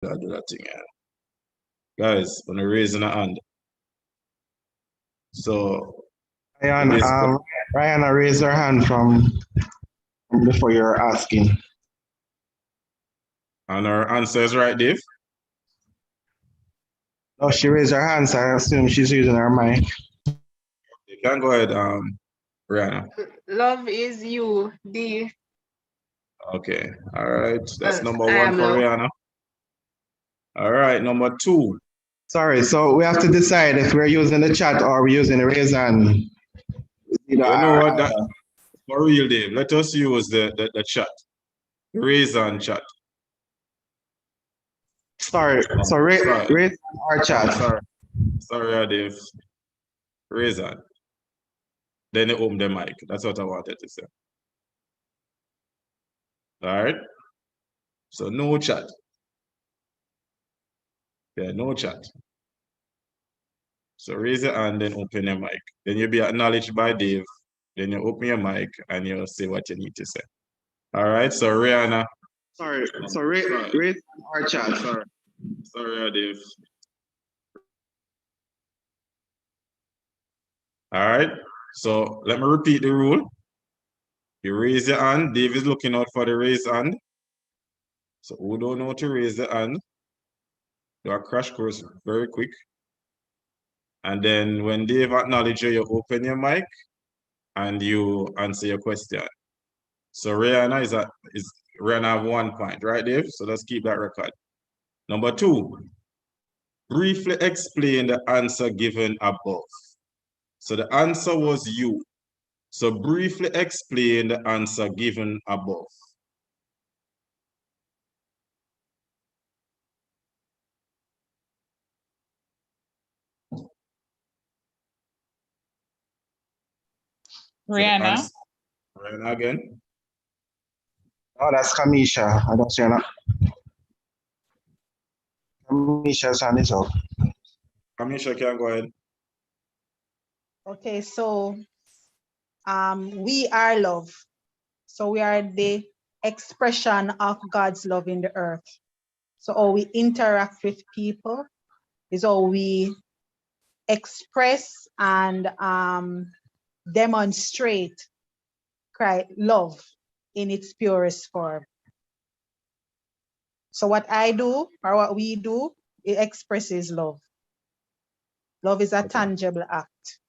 gotta do that thing, yeah. Guys, when you're raising a hand. So Ryan, Ryan raised her hand from before you're asking. And her answer is right, Dave? No, she raised her hand, so I assume she's using her mic. You can go ahead, Rihanna. Love is you, D. Okay, all right. That's number one for Rihanna. All right, number two. Sorry, so we have to decide if we're using the chat or we're using the raise hand. You know what? That, for real, Dave, let us use the chat. Raise hand chat. Sorry, so raise our chat. Sorry, Dave. Raise hand. Then you open the mic. That's what I wanted to say. All right. So no chat. Yeah, no chat. So raise your hand, then open your mic. Then you'll be acknowledged by Dave. Then you open your mic and you'll say what you need to say. All right. So Rihanna. Sorry. So raise our chat. Sorry, Dave. All right. So let me repeat the rule. You raise your hand. Dave is looking out for the raise hand. So who don't know to raise the hand, do a crash course very quick. And then when Dave acknowledges you, you open your mic and you answer your question. So Rihanna Rihanna have 1 point, right, Dave? So let's keep that record. Number two, briefly explain the answer given above. So the answer was you. So briefly explain the answer given above. Rihanna. So Rihanna again. Oh, that's Kamisha. I don't see her. Kamisha's hand is up. Kamisha, can go ahead. Okay, so we are love. So we are the expression of God's love in the earth. So how we interact with people is how we express and demonstrate love in its purest form. So what I do or what we do, it expresses love. Love is a tangible act.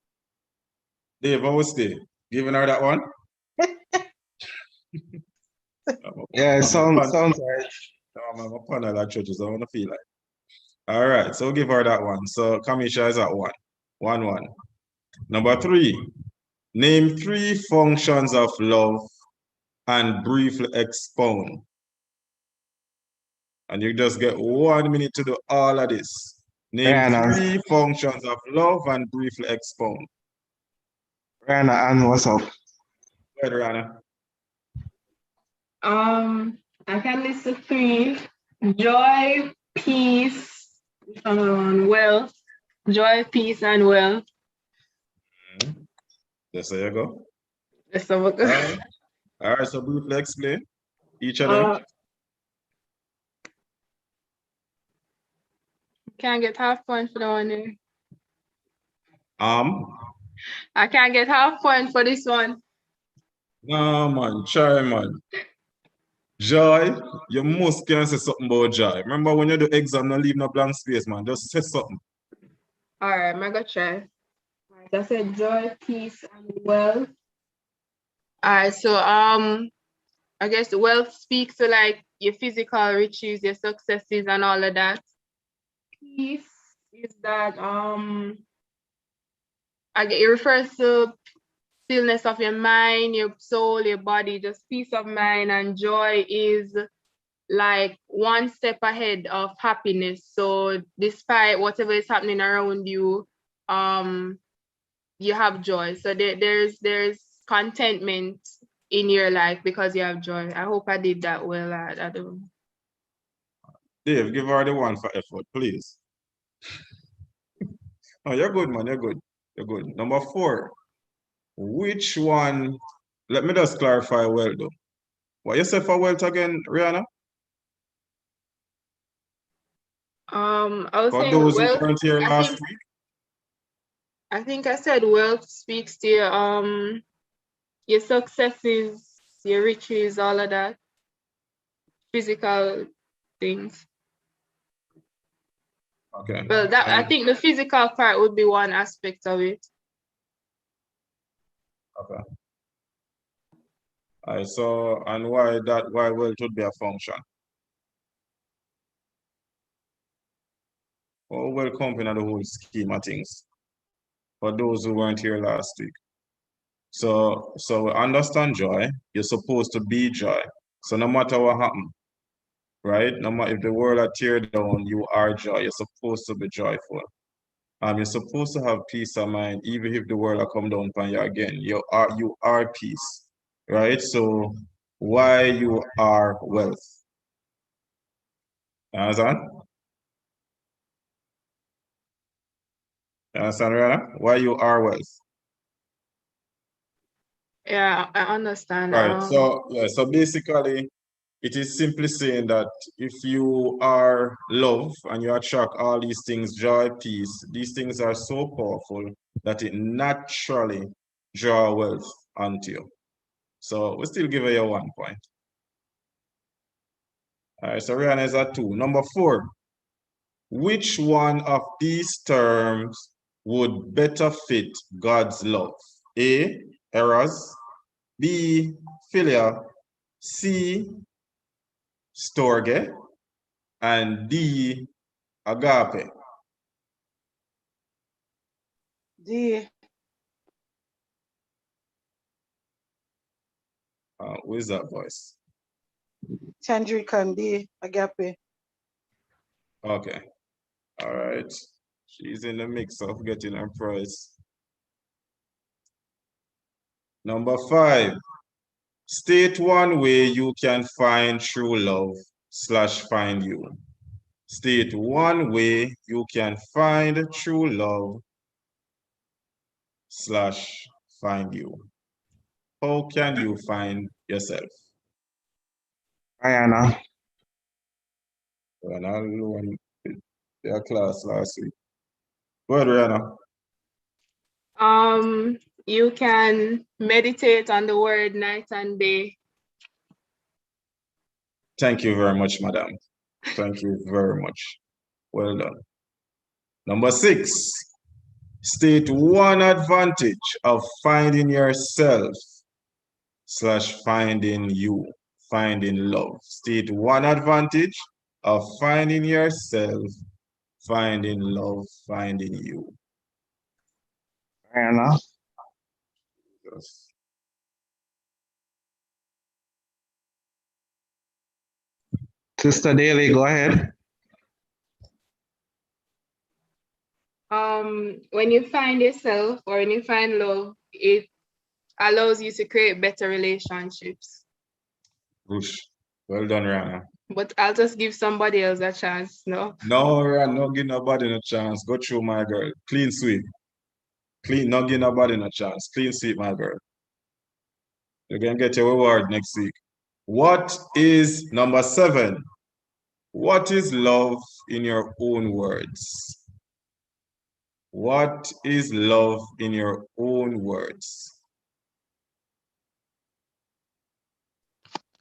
Dave, how was Dave? Giving her that one? Yeah, sounds right. I'm a panel at churches, I want to feel like. All right, so give her that one. So Kamisha is at 1. 1-1. Number 3, name 3 functions of love and briefly expound. And you just get 1 minute to do all of this. Name 3 functions of love and briefly expound. Rihanna, and what's up? Go ahead, Rihanna. I can list 3: joy, peace, wealth. Joy, peace, and wealth. Yes, there you go. Let's have a go. All right, so briefly explain each of them. Can't get half point for the one there. I can't get half point for this one. No, man, try, man. Joy, you must can say something about joy. Remember when you do exam, not leave no blank space, man. Just say something. All right, I'm gonna try. All right, I said joy, peace, and wealth. All right, so I guess wealth speaks to like your physical riches, your successes, and all of that. Peace is that it refers to stillness of your mind, your soul, your body, just peace of mind. And joy is like one step ahead of happiness. So despite whatever is happening around you, you have joy. So there's contentment in your life because you have joy. I hope I did that well. I don't. Dave, give her the 1 for effort, please. Oh, you're good, man. You're good. You're good. Number 4. Which one? Let me just clarify well, though. What you say for wealth again, Rihanna? I was For saying those who wealth. weren't here I last think week, I think I said wealth speaks to your successes, your riches, all of that, physical things. okay. Well, that I And think the physical part would be one aspect of it. okay. All right, so and why wealth would be a function? Oh, well, company the whole scheme of things. For those who weren't here last week. So understand joy. You're supposed to be joy. So no matter what happens, right? No matter if the world are tear down, you are joy. You're supposed to be joyful. You're supposed to have peace of mind, even if the world will come down upon you again. You are peace, right? So why you are wealth? You understand? You understand, Rihanna? Why you are wealth? Yeah, I understand. Right. So basically, it is simply saying that if you are love and you attract all these things, joy, peace, these things are so powerful that it naturally draw wealth onto you. So we still give you 1 point. All right, so Rihanna is at 2. Number 4, which one of these terms would better fit God's love? A, eros, B, philia, C, storge, and D, agape. D. Who is that voice? Chandrika and D. Agape. Okay. All right. She's in the mix of getting her prize. Number 5. State one way you can find true love / find you. State one way you can find true love / find you. How can you find yourself? Rihanna. And I learned their class last week. Go ahead, Rihanna. You can meditate on the word night and day. Thank you very much, madam. Thank you very much. Well done. Number 6, state one advantage of finding yourself / finding you, finding love. State one advantage of finding yourself, finding love, finding you. Rihanna. Yes. Sister Daly, go ahead. When you find yourself or when you find love, it allows you to create better relationships. Whoosh. Well done, Rihanna. But I'll just give somebody else a chance, no? No, Rihanna, no give nobody no chance. Go through, my girl. Clean sweep. Clean, not give nobody no chance. Clean sweep, my girl. You can get your reward next week. What is number 7? What is love in your own words? What is love in your own words?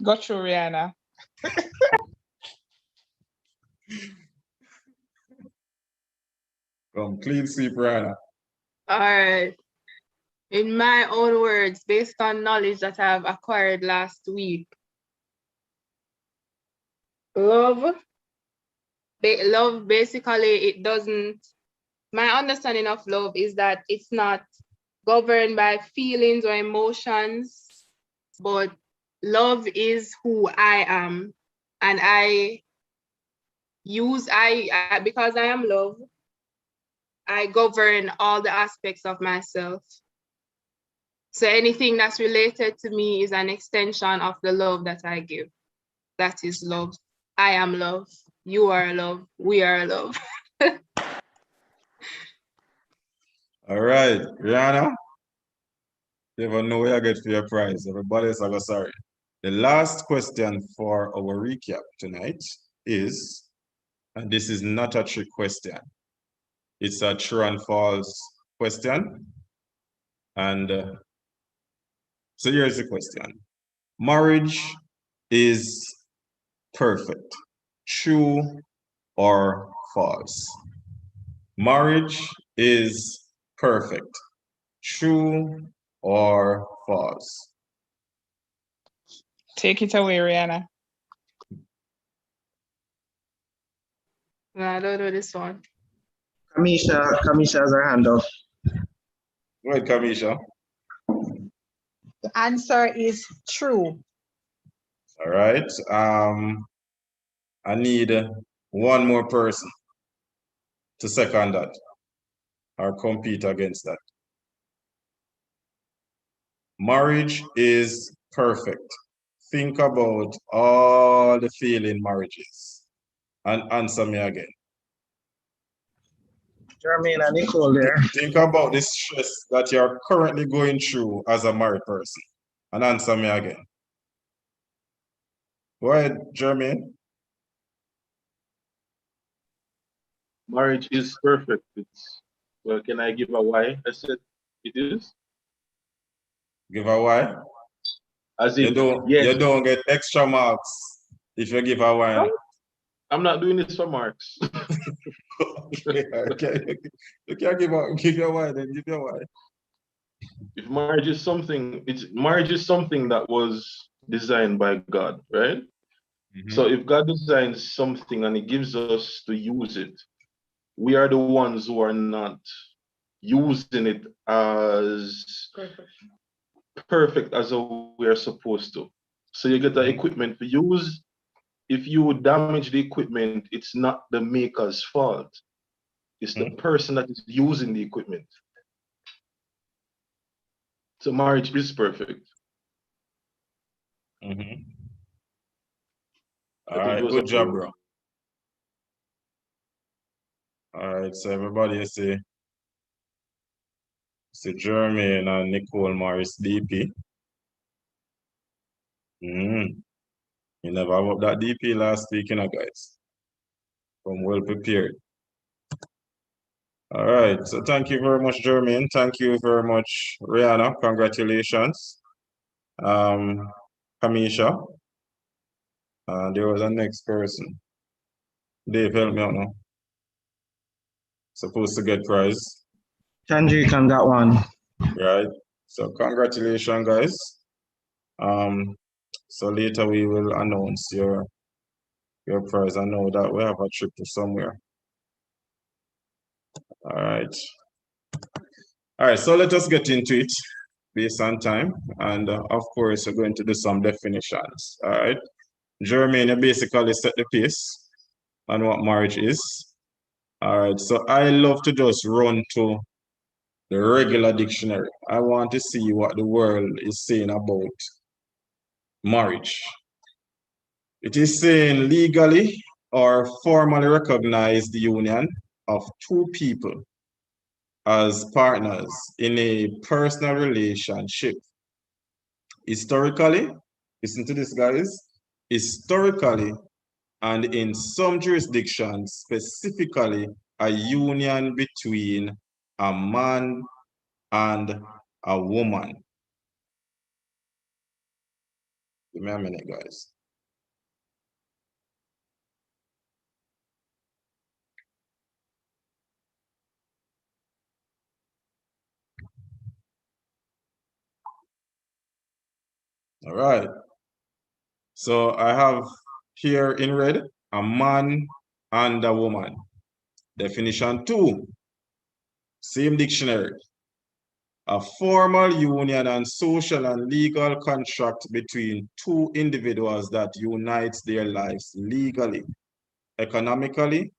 Go through, Rihanna. Come, clean sweep, Rihanna. All right. In my own words, based on knowledge that I've acquired last week, love basically, it doesn't, my understanding of love is that it's not governed by feelings or emotions, but love is who I am. And because I am love, I govern all the aspects of myself. So anything that's related to me is an extension of the love that I give. That is love. I am love. You are love. We are love. All right, Rihanna. You never know where you get for your prize. Everybody else, I go sorry. The last question for our recap tonight is, And this is not a trick question. It's a true and false question. And so here's the question. Marriage is perfect. True or false? Marriage is perfect. True or false? Take it away, Rihanna. No, I don't know this one. Kamisha has her hand up. Go ahead, Kamisha. The answer is true. All right. I need one more person to second that or compete against that. Marriage is perfect. Think about all the failing marriages and answer me again. Jermaine and Nicole there. Think about the stress that you're currently going through as a married person and answer me again. Go ahead, Jermaine. Marriage is perfect. Well, can I give a why? I said it is. Give a why? As You in, don't get extra marks if you give a why. No, I'm not doing this for marks. Okay. You can't give your why, then give your why. If marriage is something, marriage is something that was designed by God, right? So if God designs something and He gives us to use it, we are the ones who are not using it as perfect as we are supposed to. So you get the equipment to use. If you damage the equipment, it's not the maker's fault. It's the person that is using the equipment. So marriage is perfect. All right, good job, bro. All right, so everybody you see Jermaine and Nicole Morris DP. You never wrote that DP last week, you know, guys. From well prepared. All right, so thank you very much, Jermaine. Thank you very much, Rihanna. Congratulations. Kamisha. There was a next person. Dave, help me out now. Supposed to get prize. Chandrikan got one. Right. So congratulations, guys. So later we will announce your prize. I know that we have a trip to somewhere. All right. All right, so let us get into it based on time. And of course, we're going to do some definitions. All right. Jermaine, you basically set the pace on what marriage is. All right, so I love to just run to the regular dictionary. I want to see what the world is saying about marriage. It is saying legally or formally recognize the union of two people as partners in a personal relationship. Historically, listen to this, guys. Historically, and in some jurisdictions, specifically a union between a man and a woman. Give me a minute, guys. All right. So I have here in red, a man and a woman. Definition 2, same dictionary. A formal union and social and legal contract between two individuals that unites their lives legally, economically,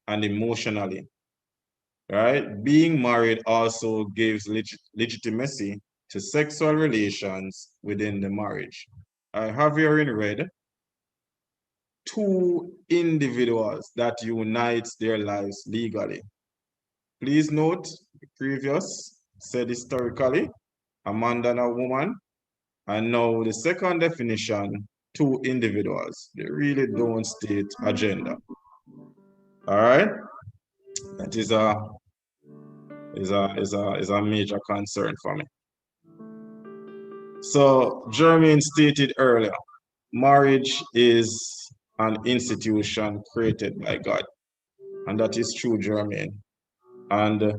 and emotionally. Right? Being married also gives legitimacy to sexual relations within the marriage. I have here in red two individuals that unites their lives legally. Please note the previous said historically, a man and a woman, and now the second definition, two individuals. They really don't state a gender. All right, that is a major concern for me. So Jermaine stated earlier, marriage is an institution created by God, and that is true, Jermaine. And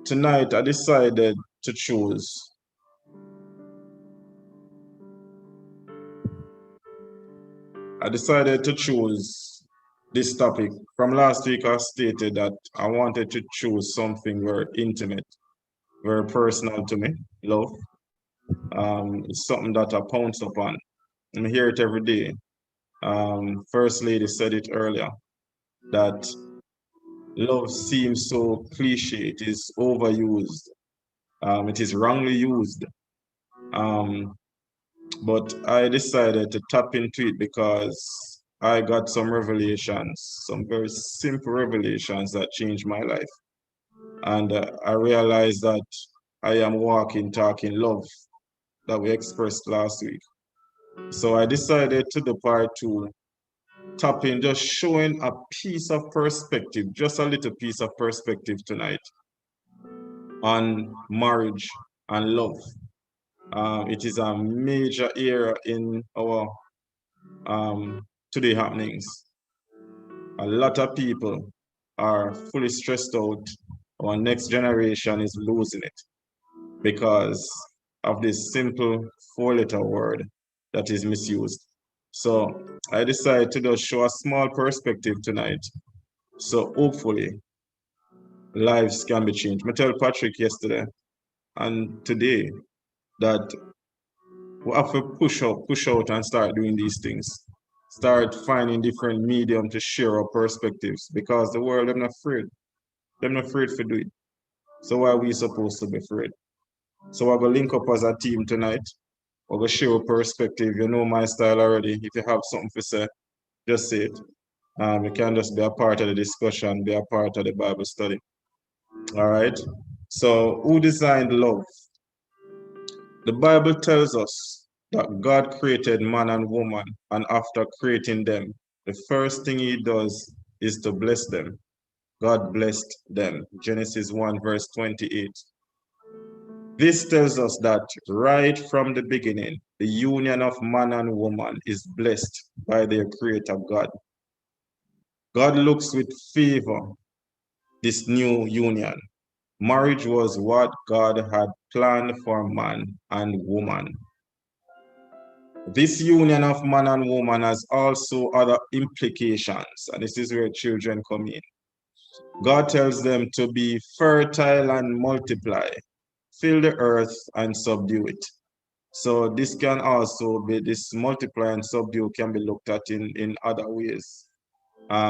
tonight I decided to choose this topic. From last week, I stated that I wanted to choose something very intimate, very personal to me, love. It's something that I pounce upon. I hear it every day. First Lady said it earlier, that love seems so cliche, it is overused, it is wrongly used. But I decided to tap into it because I got some revelations, some very simple revelations that changed my life. And I realized that I am walking, talking love that we expressed last week. So I decided to do part two, tapping, just showing a piece of perspective, just a little piece of perspective tonight on marriage and love. It is a major era in our today happenings. A lot of people are fully stressed out. Our next generation is losing it because of this simple four-letter word that is misused. So I decided to just show a small perspective tonight. So hopefully lives can be changed. I tell Patrick yesterday and today that we have to push out and start doing these things. Start finding different medium to share our perspectives because the world, they're not afraid. They're not afraid to do it. So why are we supposed to be afraid? So we're going to link up as a team tonight. We're going to share a perspective. You know my style already. If you have something to say, just say it. You can just be a part of the discussion, be a part of the Bible study. All right. So who designed love? The Bible tells us that God created man and woman, and after creating them, the first thing he does is to bless them. God blessed them. Genesis 1 verse 28. This tells us that right from the beginning, the union of man and woman is blessed by their creator God. God looks with favor this new union. Marriage was what God had planned for man and woman. This union of man and woman has also other implications, and this is where children come in. God tells them to be fertile and multiply, fill the earth and subdue it. So this can also be, this multiply and subdue can be looked at in other ways,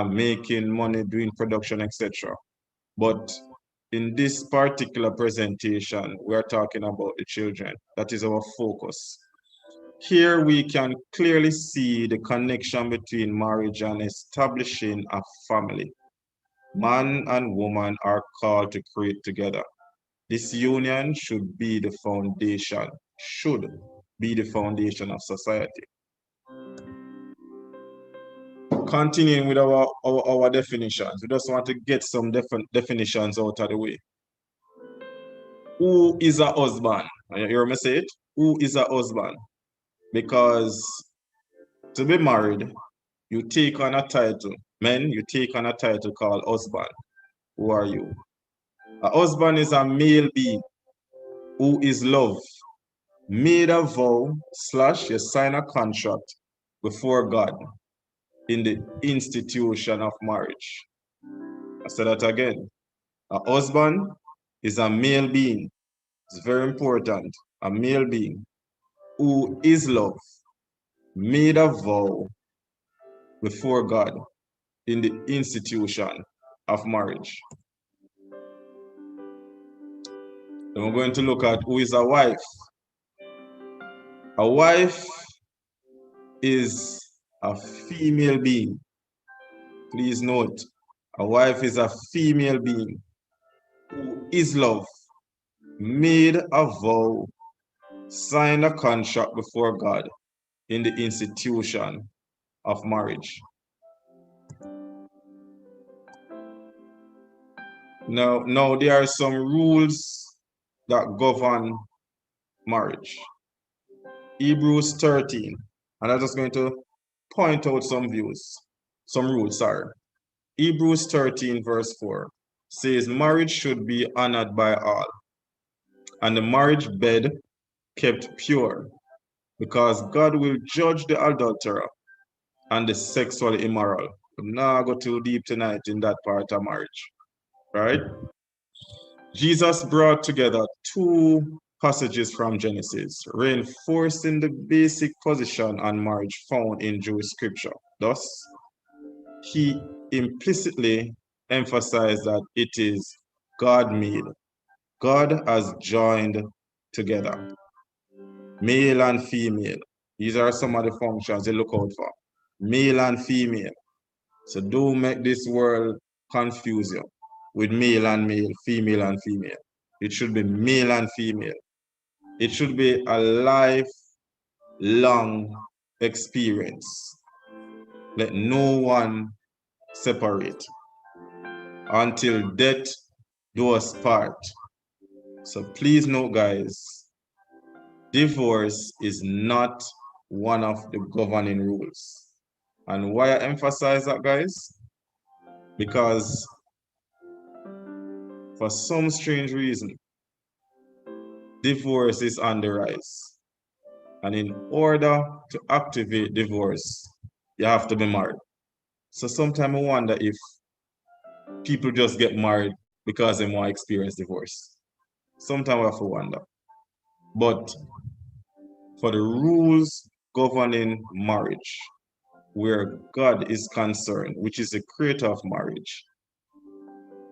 making money, doing production, etc. But in this particular presentation, we're talking about the children. That is our focus. Here we can clearly see the connection between marriage and establishing a family. Man and woman are called to create together. This union should be the foundation of society. Continuing with our definitions, we just want to get some different definitions out of the way. Who is a husband? You hear me say it? Who is a husband? Because to be married, you take on a title. Men, you take on a title called husband. Who are you? A husband is a male being who is loved, made a vow / you sign a contract before God in the institution of marriage. I say that again. A husband is a male being. It's very important. A male being who is loved, made a vow before God in the institution of marriage. Then we're going to look at who is a wife. A wife is a female being. Please note, a wife is a female being who is loved, made a vow, signed a contract before God in the institution of marriage. Now there are some rules that govern marriage. Hebrews 13, and I'm just going to point out some rules, sorry. Hebrews 13 verse 4 says marriage should be honored by all, and the marriage bed kept pure, because God will judge the adulterer and the sexually immoral. I'm not go too deep tonight in that part of marriage, right? Jesus brought together two passages from Genesis, reinforcing the basic position on marriage found in Jewish scripture. Thus, he implicitly emphasized that it is God-made. God has joined together, male and female. These are some of the functions they look out for. Male and female. So don't make this world confuse you with male and male, female and female. It should be male and female. It should be a lifelong experience. Let no one separate until death do us part. So please note, guys, divorce is not one of the governing rules. And why I emphasize that, guys? Because for some strange reason, divorce is on the rise. And in order to activate divorce, you have to be married. So sometimes I wonder if people just get married because they want to experience divorce. Sometimes I have to wonder. But for the rules governing marriage, where God is concerned, which is the creator of marriage,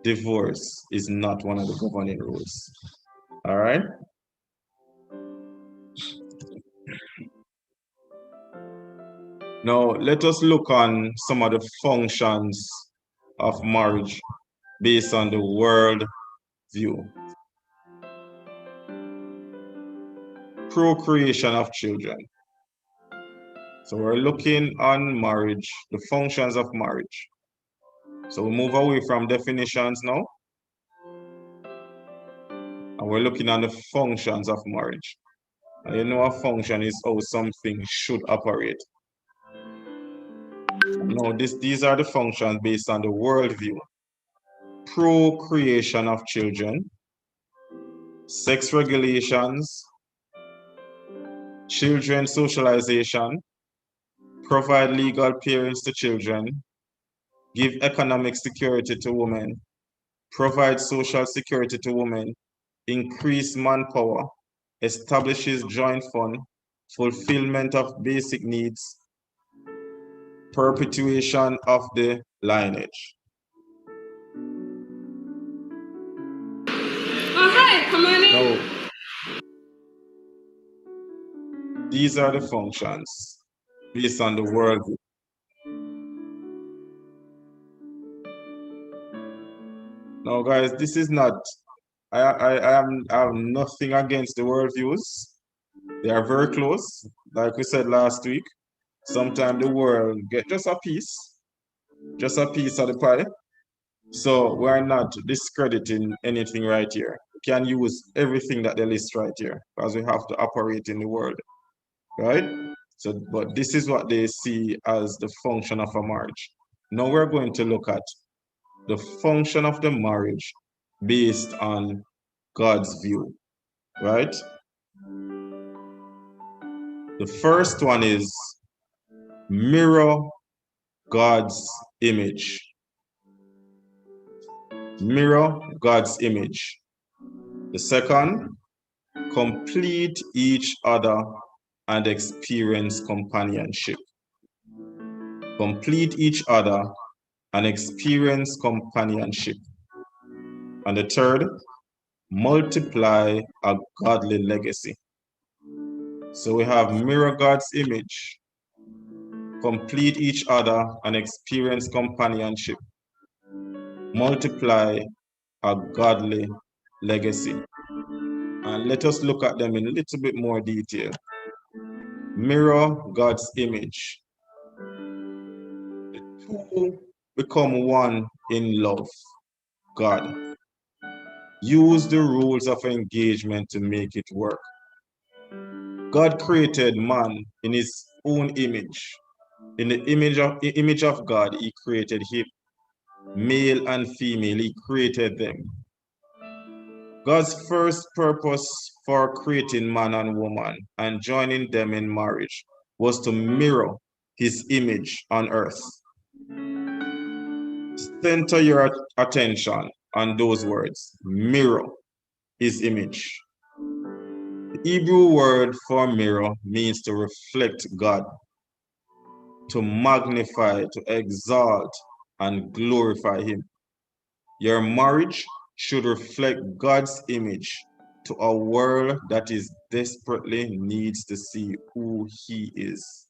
divorce is not one of the governing rules. All right? Now, let us look on some of the functions of marriage based on the world view. Procreation of children. So we're looking on marriage, the functions of marriage. So we move away from definitions now. And we're looking at the functions of marriage. And you know, a function is how something should operate. Now, these are the functions based on the worldview. Procreation of children, sex regulations, children socialization, provide legal parents to children, give economic security to women, provide social security to women, increase manpower, establishes joint fund, fulfillment of basic needs, perpetuation of the lineage. Oh, hi, come on in. Now, these are the functions based on the worldview. Now, guys, this is not, I have nothing against the worldviews. They are very close. Like we said last week, sometimes the world get just a piece of the pie. So we're not discrediting anything right here. We can use everything that they list right here because we have to operate in the world, right? So, but this is what they see as the function of a marriage. Now we're going to look at the function of the marriage based on God's view, right? The first one is mirror God's image. Mirror God's image. The second, complete each other and experience companionship. Complete each other and experience companionship. And the third, multiply a godly legacy. So we have mirror God's image, complete each other and experience companionship, multiply a godly legacy. And let us look at them in a little bit more detail. Mirror God's image. The two become one in love, God use the rules of engagement to make it work. God created man in his own image. In the image of God, he created him. Male and female, he created them. God's first purpose for creating man and woman and joining them in marriage was to mirror his image on earth. Center your attention on those words, mirror his image. The Hebrew word for mirror means to reflect God, to magnify, to exalt, and glorify him. Your marriage should reflect God's image to a world that is desperately needs to see who he is.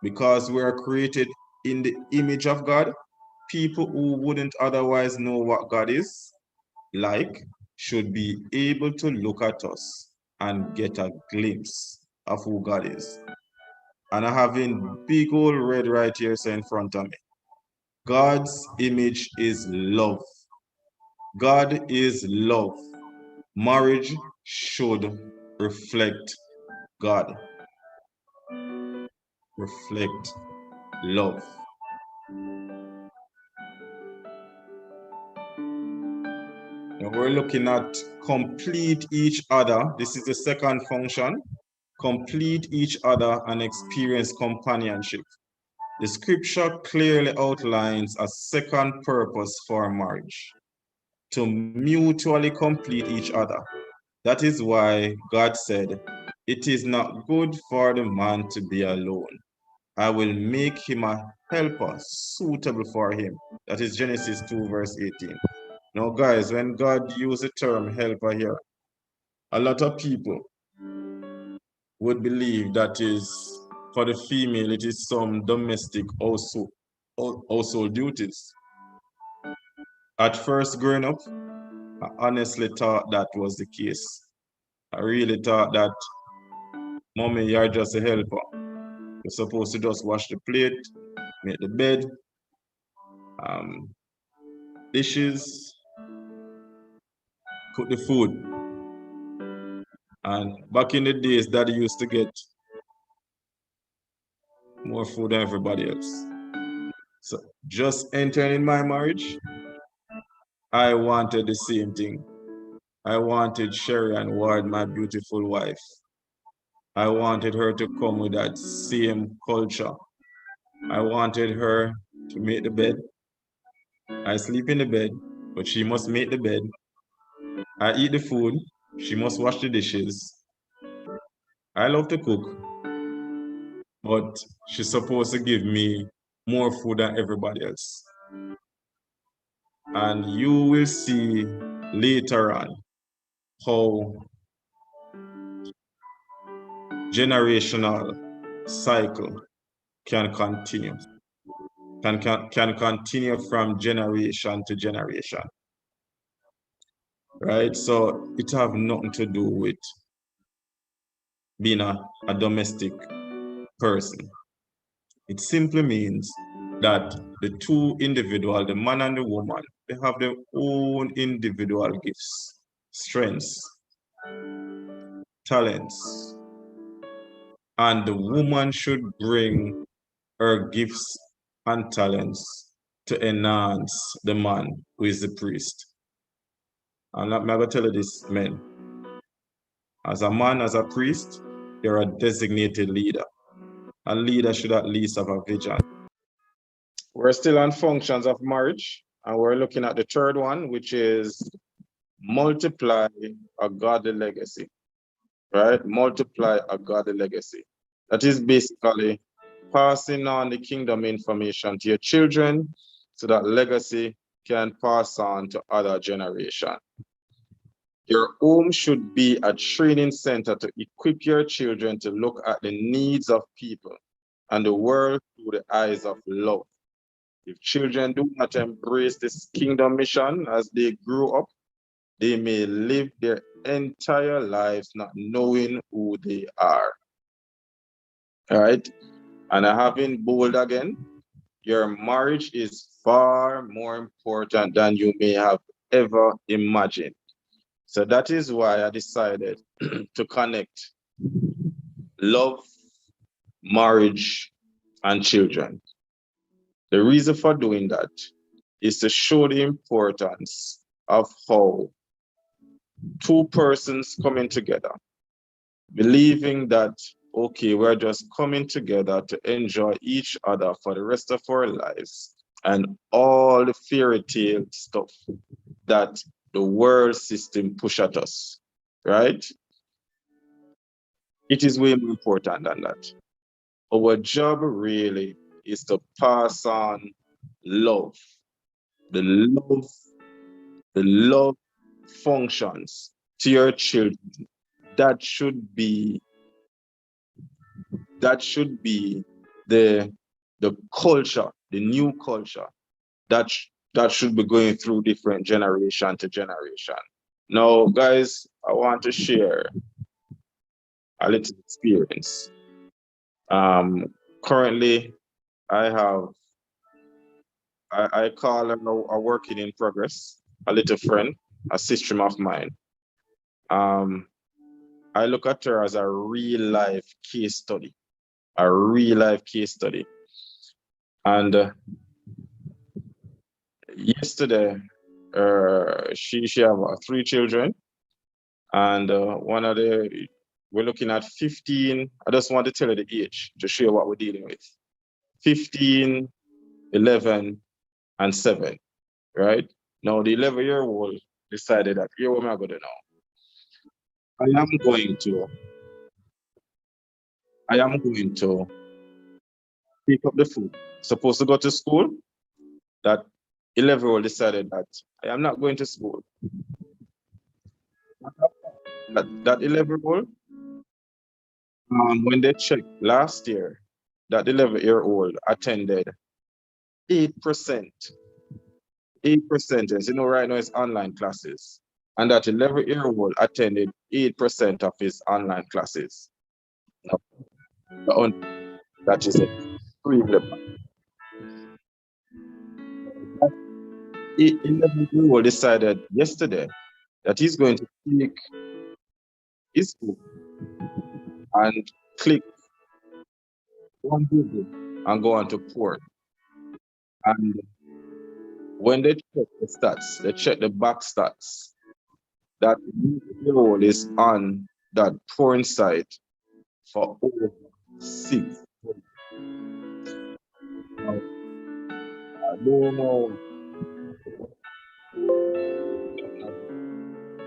Because we are created in the image of God, people who wouldn't otherwise know what God is like should be able to look at us and get a glimpse of who God is. And I have in big old red right here so in front of me. God's image is love. God is love. Marriage should reflect God. Reflect love. Now we're looking at complete each other. This is the second function. Complete each other and experience companionship. The scripture clearly outlines a second purpose for marriage, to mutually complete each other. That is why God said, "It is not good for the man to be alone. I will make him a helper suitable for him." That is Genesis 2, verse 18. Now, guys, when God used the term helper here, a lot of people would believe that is for the female, it is some domestic household duties. At first, growing up, I honestly thought that was the case. I really thought that, mommy, you're just a helper. You're supposed to just wash the plate, make the bed, dishes, cook the food. And back in the days, Daddy used to get more food than everybody else. So just entering in my marriage, I wanted the same thing. I wanted Sherry and Ward, my beautiful wife. I wanted her to come with that same culture. I wanted her to make the bed. I sleep in the bed, but she must make the bed. I eat the food, she must wash the dishes. I love to cook, but she's supposed to give me more food than everybody else. And you will see later on how generational cycle can continue, can continue from generation to generation, right? So it have nothing to do with being a domestic person. It simply means that the two individuals, the man and the woman, they have their own individual gifts, strengths, talents, and the woman should bring her gifts and talents to enhance the man who is the priest. I'm not going to tell you this, men. As a man, as a priest, you're a designated leader. A leader should at least have a vision. We're still on functions of marriage, and we're looking at the third one, which is multiply a godly legacy, right? Multiply a godly legacy. That is basically passing on the kingdom information to your children so that legacy can pass on to other generations. Your home should be a training center to equip your children to look at the needs of people and the world through the eyes of love. If children do not embrace this kingdom mission as they grow up, they may live their entire lives not knowing who they are. All right? And I have in bold again, your marriage is far more important than you may have ever imagined. So that is why I decided to connect love, marriage, and children. The reason for doing that is to show the importance of how two persons coming together, believing that, okay, we're just coming together to enjoy each other for the rest of our lives, and all the fairy tale stuff that the world system push at us, right? It is way more important than that. Our job really is to pass on love. The love, the love functions to your children. That should be the culture, the new culture that should be going through different generation to generation. Now, guys, I want to share a little experience. Currently, I call her a working in progress, a little friend, a sister of mine. I look at her as a real life case study, a real life case study. And yesterday, she have 3 children, and we're looking at 15. I just want to tell you the age to show you what we're dealing with. 15, 11, and 7, right? Now the 11-year-old decided that, here, what am I going to do now? I am going to pick up the food. Supposed to go to school. That 11-year-old decided that I am not going to school. That 11-year-old, when they checked last year, that 11-year-old attended 8%. 8%, as you know, right now it's online classes. And that 11-year-old attended 8% of his online classes. Now, that is extremely bad. 11-year-old decided yesterday that he's going to take his phone and click on Google and go on to porn. And when they check the stats, they check the back stats, that 11-year-old is on that porn site for over 6 months. Now, I don't know.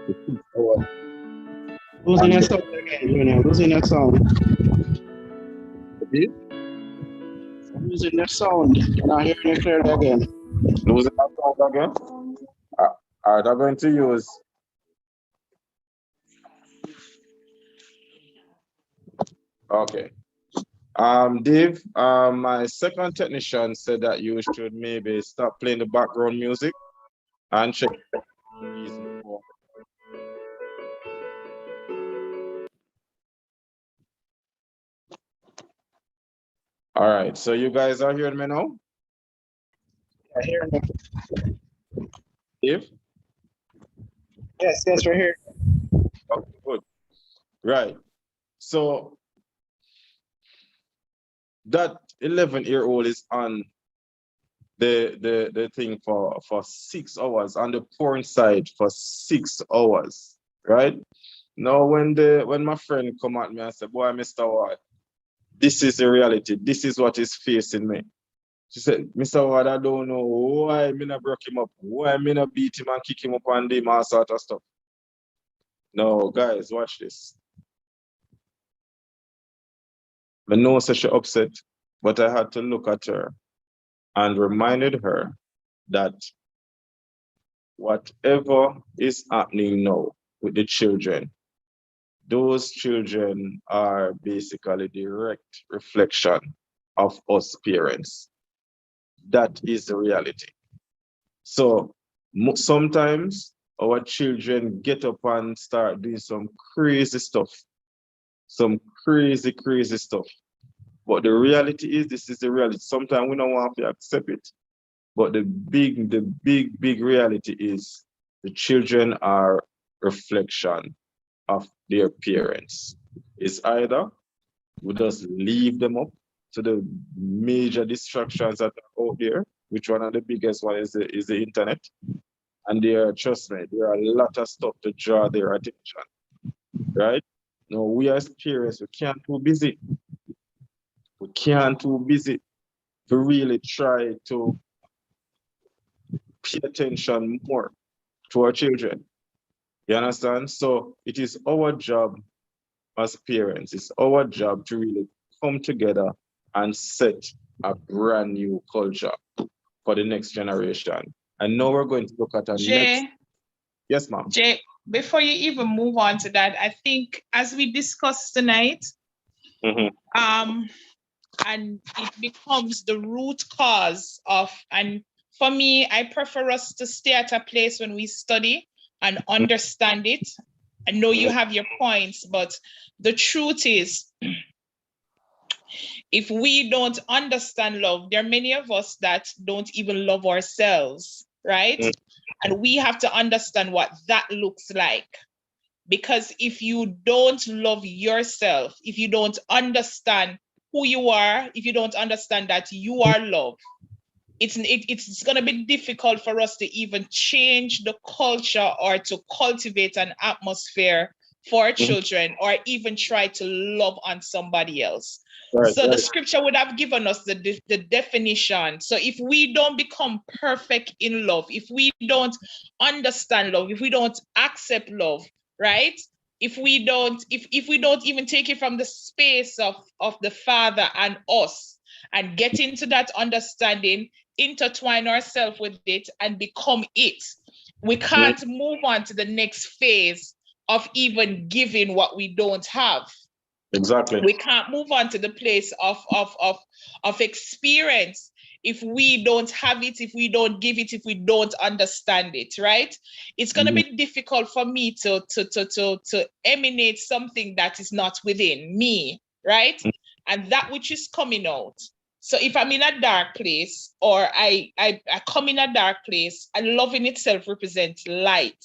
The 6 hours. Losing your sound again, Junior. Losing your sound. Okay? Losing your sound. You're not hearing it clearly again. Losing my sound again? All right, I'm going to use. Okay. Dave, my second technician said that you should maybe stop playing the background music and check the reason for. All right, so you guys are hearing me now? I hear you. Dave? Yes, we're here. Okay, good. Right. So that 11-year-old is on the thing for 6 hours, on the porn side for 6 hours, right? Now when my friend come at me and say, boy, Mr. Ward, this is the reality, this is what is facing me. She said, Mr. Ward, I don't know why me not broke him up, why me not beat him and kick him up and them all sort of stuff. No, guys, watch this. I know she's upset, but I had to look at her and reminded her that whatever is happening now with the children, those children are basically direct reflection of us parents. That is the reality. So sometimes our children get up and start doing some crazy stuff, some crazy, crazy stuff. But the reality is, this is the reality. Sometimes we don't want to accept it. But the big reality is the children are reflection of their parents. It's either we just leave them up to the major distractions that are out there, which one of the biggest one is the internet. And trust me, there are a lot of stuff to draw their attention, right? No, we as parents, we can't too busy. We can't too busy to really try to pay attention more to our children. You understand? So it is our job as parents, it's our job to really come together and set a brand new culture for the next generation. And now we're going to look at our next. Yes, ma'am. Jay, before you even move on to that, I think as we discussed tonight, and it becomes the root cause of, and for me, I prefer us to stay at a place when we study and understand it. I know you have your points, but the truth is, if we don't understand love, there are many of us that don't even love ourselves, right? And we have to understand what that looks like. Because if you don't love yourself, if you don't understand who you are, if you don't understand that you are loved, it's going to be difficult for us to even change the culture or to cultivate an atmosphere for children or even try to love on somebody else. So the scripture would have given us the definition. So if we don't become perfect in love, if we don't understand love, if we don't accept love, right? If we don't even take it from the space of the Father and us and get into that understanding, intertwine ourselves with it and become it, we can't move on to the next phase of even giving what we don't have. Exactly. We can't move on to the place of experience if we don't have it, if we don't give it, if we don't understand it, right? It's going to be difficult for me to emanate something that is not within me, right? And that which is coming out. So if I'm in a dark place or I come in a dark place, and love in itself represents light.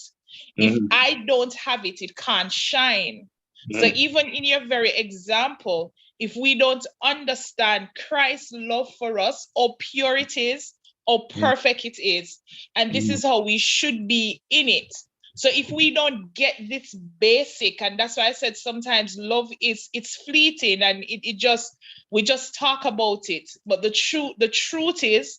If I don't have it, it can't shine. So even in your very example, if we don't understand Christ's love for us, how pure it is, how perfect it is, and this is how we should be in it. So if we don't get this basic, and that's why I said sometimes love it's fleeting and we just talk about it. But the truth is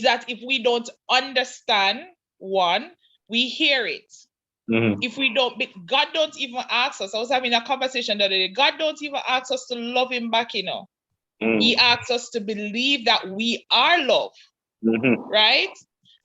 that if we don't understand one, we hear it. If we don't, God don't even ask us. I was having a conversation the other day. God don't even ask us to love him back, you know. He asks us to believe that we are loved, right?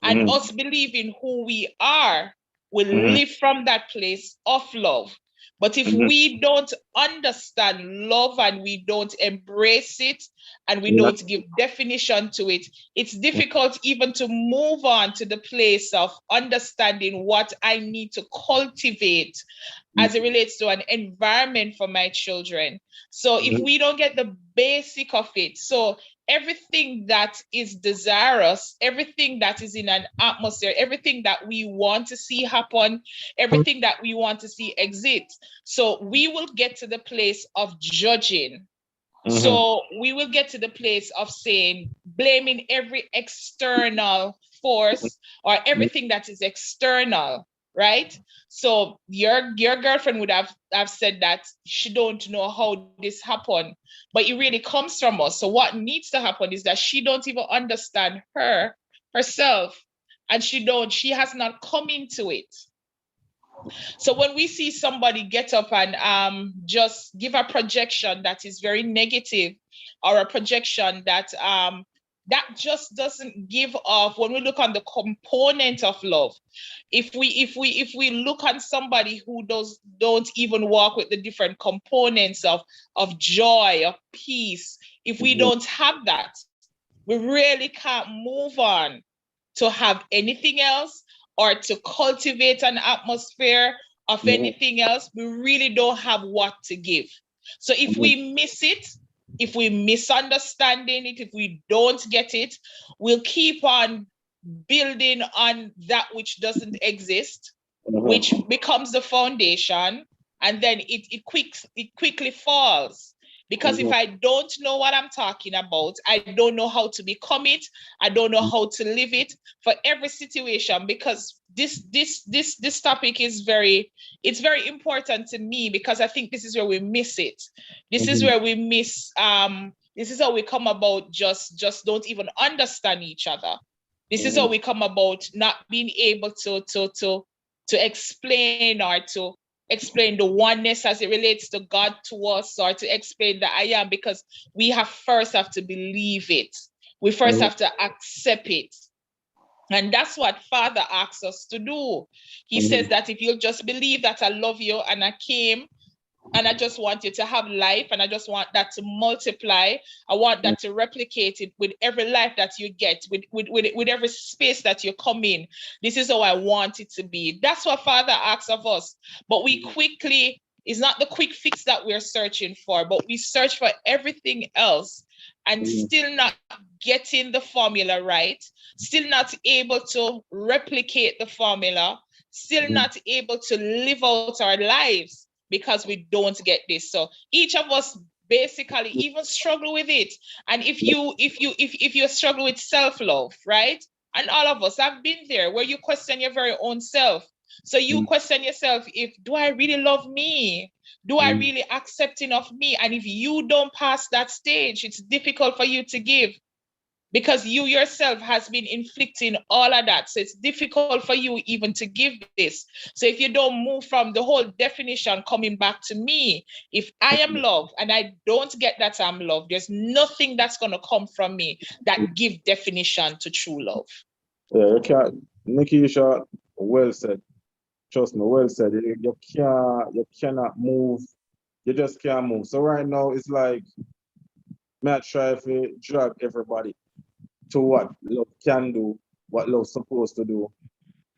And us believing who we are will live from that place of love. But if we don't understand love and we don't embrace it and we don't give definition to it, it's difficult even to move on to the place of understanding what I need to cultivate as it relates to an environment for my children. So if we don't get the basic of it, so everything that is desirous, everything that is in an atmosphere, everything that we want to see happen, everything that we want to see exist. So we will get to the place of judging. So we will get to the place of saying, blaming every external force or everything that is external, right? So your girlfriend would have said that she don't know how this happened, but it really comes from us. So what needs to happen is that she don't even understand herself, and she has not come into it. So when we see somebody get up and just give a projection that is very negative, or a projection that that just doesn't give off, when we look on the component of love, if we look on somebody who don't even walk with the different components of joy, of peace, if we don't have that, we really can't move on to have anything else or to cultivate an atmosphere of anything else. We really don't have what to give. So if we miss it, if we misunderstanding it, if we don't get it, we'll keep on building on that which doesn't exist. which becomes the foundation, and then it quickly falls. Because if I don't know what I'm talking about, I don't know how to become it, I don't know how to live it for every situation. Because this topic is very important to me, because I think this is where we miss it. This is where we miss this is how we come about just don't even understand each other. This is how we come about not being able to explain, or to explain the oneness as it relates to God to us, or to explain the I am, because we first have to believe it. We first have to accept it. And that's what Father asks us to do. He says that if you'll just believe that I love you and I came and I just want you to have life, and I just want that to multiply. I want that to replicate it with every life that you get, with every space that you come in. This is how I want it to be. That's what Father asks of us. But we quickly, it's not the quick fix that we're searching for, but we search for everything else and still not getting the formula right, still not able to replicate the formula, still not able to live out our lives, because we don't get this. So each of us basically even struggle with it. And if you struggle with self-love, right? And all of us have been there, where you question your very own self. So you question yourself, do I really love me? Do I really accepting of me? And if you don't pass that stage, it's difficult for you to give, because you yourself has been inflicting all of that. So it's difficult for you even to give this. So if you don't move from the whole definition coming back to me, if I am loved and I don't get that I'm loved, there's nothing that's going to come from me that give definition to true love. Yeah, you can't, Nikisha, well said. Trust me, well said. You cannot move. You just can't move. So right now it's like, may I try to drag everybody to what love can do, what love's supposed to do.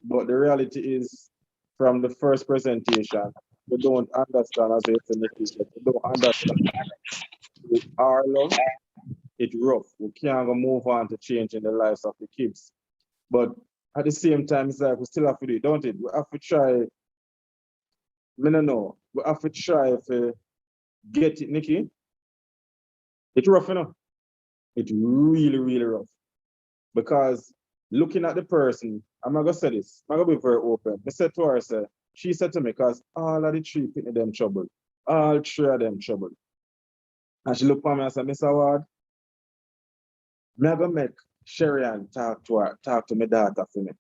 But the reality is, from the first presentation, we don't understand, as it's Nikisha, we don't understand. With our love, it's rough. We can't go move on to changing the lives of the kids. But at the same time, it's like we still have to do it, don't it? We have to try. No. We have to try to get it, Nikki. It's rough, you know? It's really, really rough. Because looking at the person, I'm not going to say this, I'm going to be very open. I said to her, she said to me, because all of the three people them trouble. All three of them trouble. And she looked at me and said, Mr. Ward, I'm going to make Sherry-Ann talk to my daughter for me.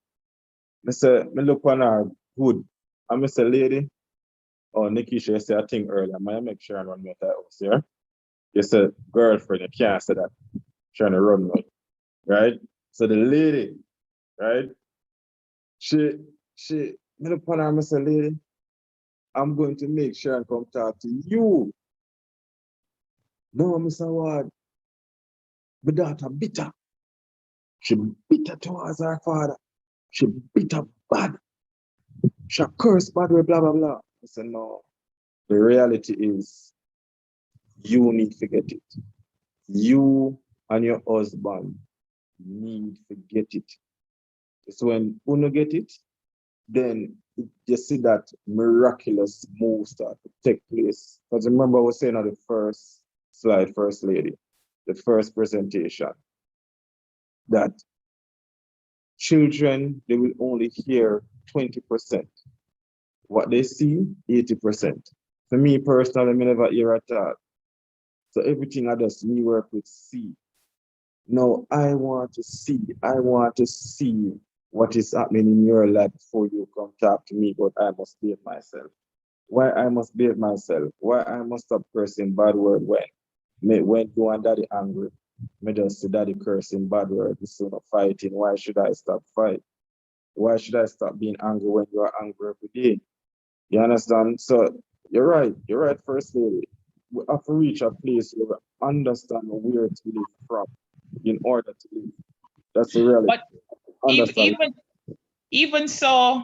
I said, I look on her good. And I said, lady, or Nikisha, you said a thing earlier, I make Sharon run me at the house, yeah? You said, girlfriend, you can't say that. Trying to run me, right? So the lady, right? She, I look on her and I said, lady, I'm going to make Sharon come talk to you. No, Mr. Ward, my daughter bitter. She bitter towards her father. She bitter bad. She cursed bad way, blah, blah, blah. I said, no. The reality is, you need to get it. You and your husband need to get it. So when you get it, then you see that miraculous move start to take place. Because remember, I was saying on the first slide, first lady, the first presentation, that children, they will only hear 20%. What they see, 80%. For me personally, I never hear at all. So everything I just me work with see. No, I want to see what is happening in your life before you come talk to me, but I must behave myself. Why I must behave myself? Why I must stop cursing bad word when you and daddy angry? Me just see daddy cursing bad word, instead of fighting. Why should I stop fight? Why should I stop being angry when you are angry every day? You understand? So you're right, first lady. We have to reach a place where we understand where to live from in order to live. That's the reality. But even so,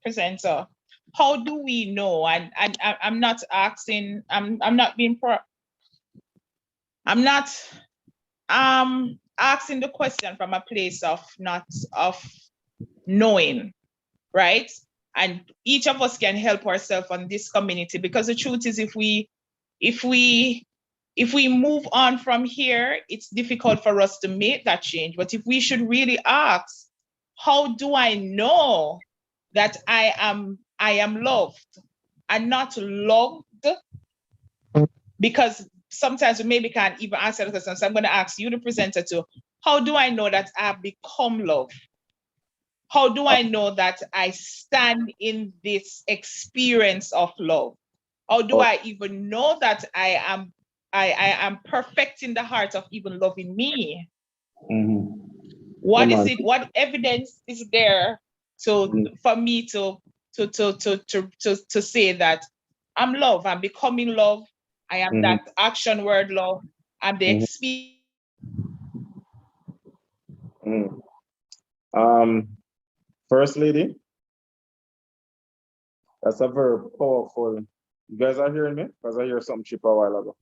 presenter, how do we know? And I'm not asking, I'm not being I'm not asking the question from a place of not of knowing, right? and each of us can help ourselves on this community, because the truth is, if we move on from here, it's difficult for us to make that change. But if we should really ask, how do I know that I am loved and not loved? Because sometimes we maybe can't even answer the question. So I'm going to ask you, the presenter, too. How do I know that I've become love? How do I know that I stand in this experience of love? How do I even know that I am perfecting the heart of even loving me? What is it? What evidence is there for me to say that I'm love, I'm becoming love, I am that action word love, I'm the experience. First Lady, that's a very powerful. You guys are hearing me? Because I hear something cheap a while ago.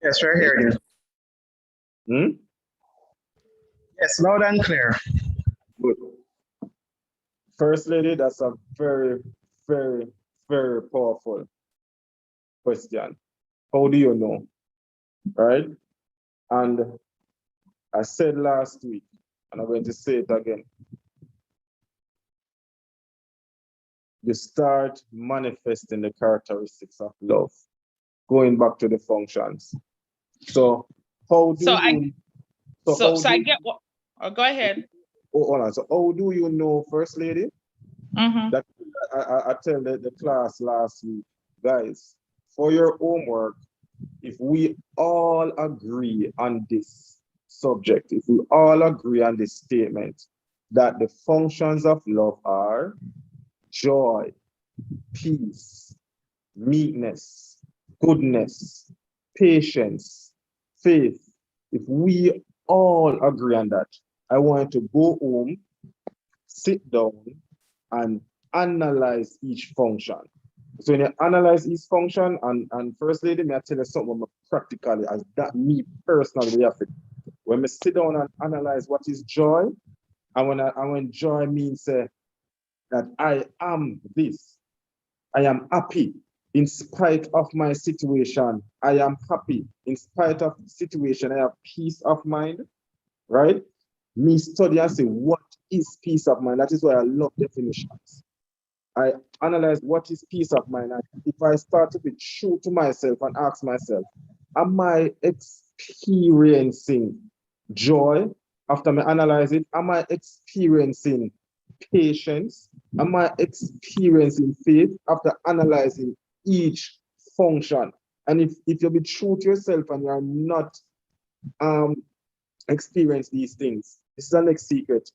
Yes, we're hearing you. Yes, loud and clear. Good. First Lady, that's a very, very, very powerful question. How do you know? Right? And I said last week, and I'm going to say it again. You start manifesting the characteristics of love, going back to the functions. So how do you? I get what. Oh, go ahead. Oh, hold on. So how do you know, First Lady? That I tell the class last week, guys, for your homework, if we all agree on this subject, if we all agree on this statement, that the functions of love are joy, peace, meekness, goodness, patience, faith. If we all agree on that, I want to go home, sit down, and analyze each function. So when you analyze each function, and First Lady, may I tell you something practically, as that me personally, when I sit down and analyze what is joy, and when joy means that I am this, I am happy in spite of my situation. I am happy in spite of the situation. I have peace of mind, right? Me study and say, what is peace of mind? That is why I love definitions. I analyze what is peace of mind. And if I start to be true to myself and ask myself, am I experiencing joy after I analyze it? Am I experiencing patience? Am I experiencing faith after analyzing each function? And if you be true to yourself and you are not experience these things, this is the next secret.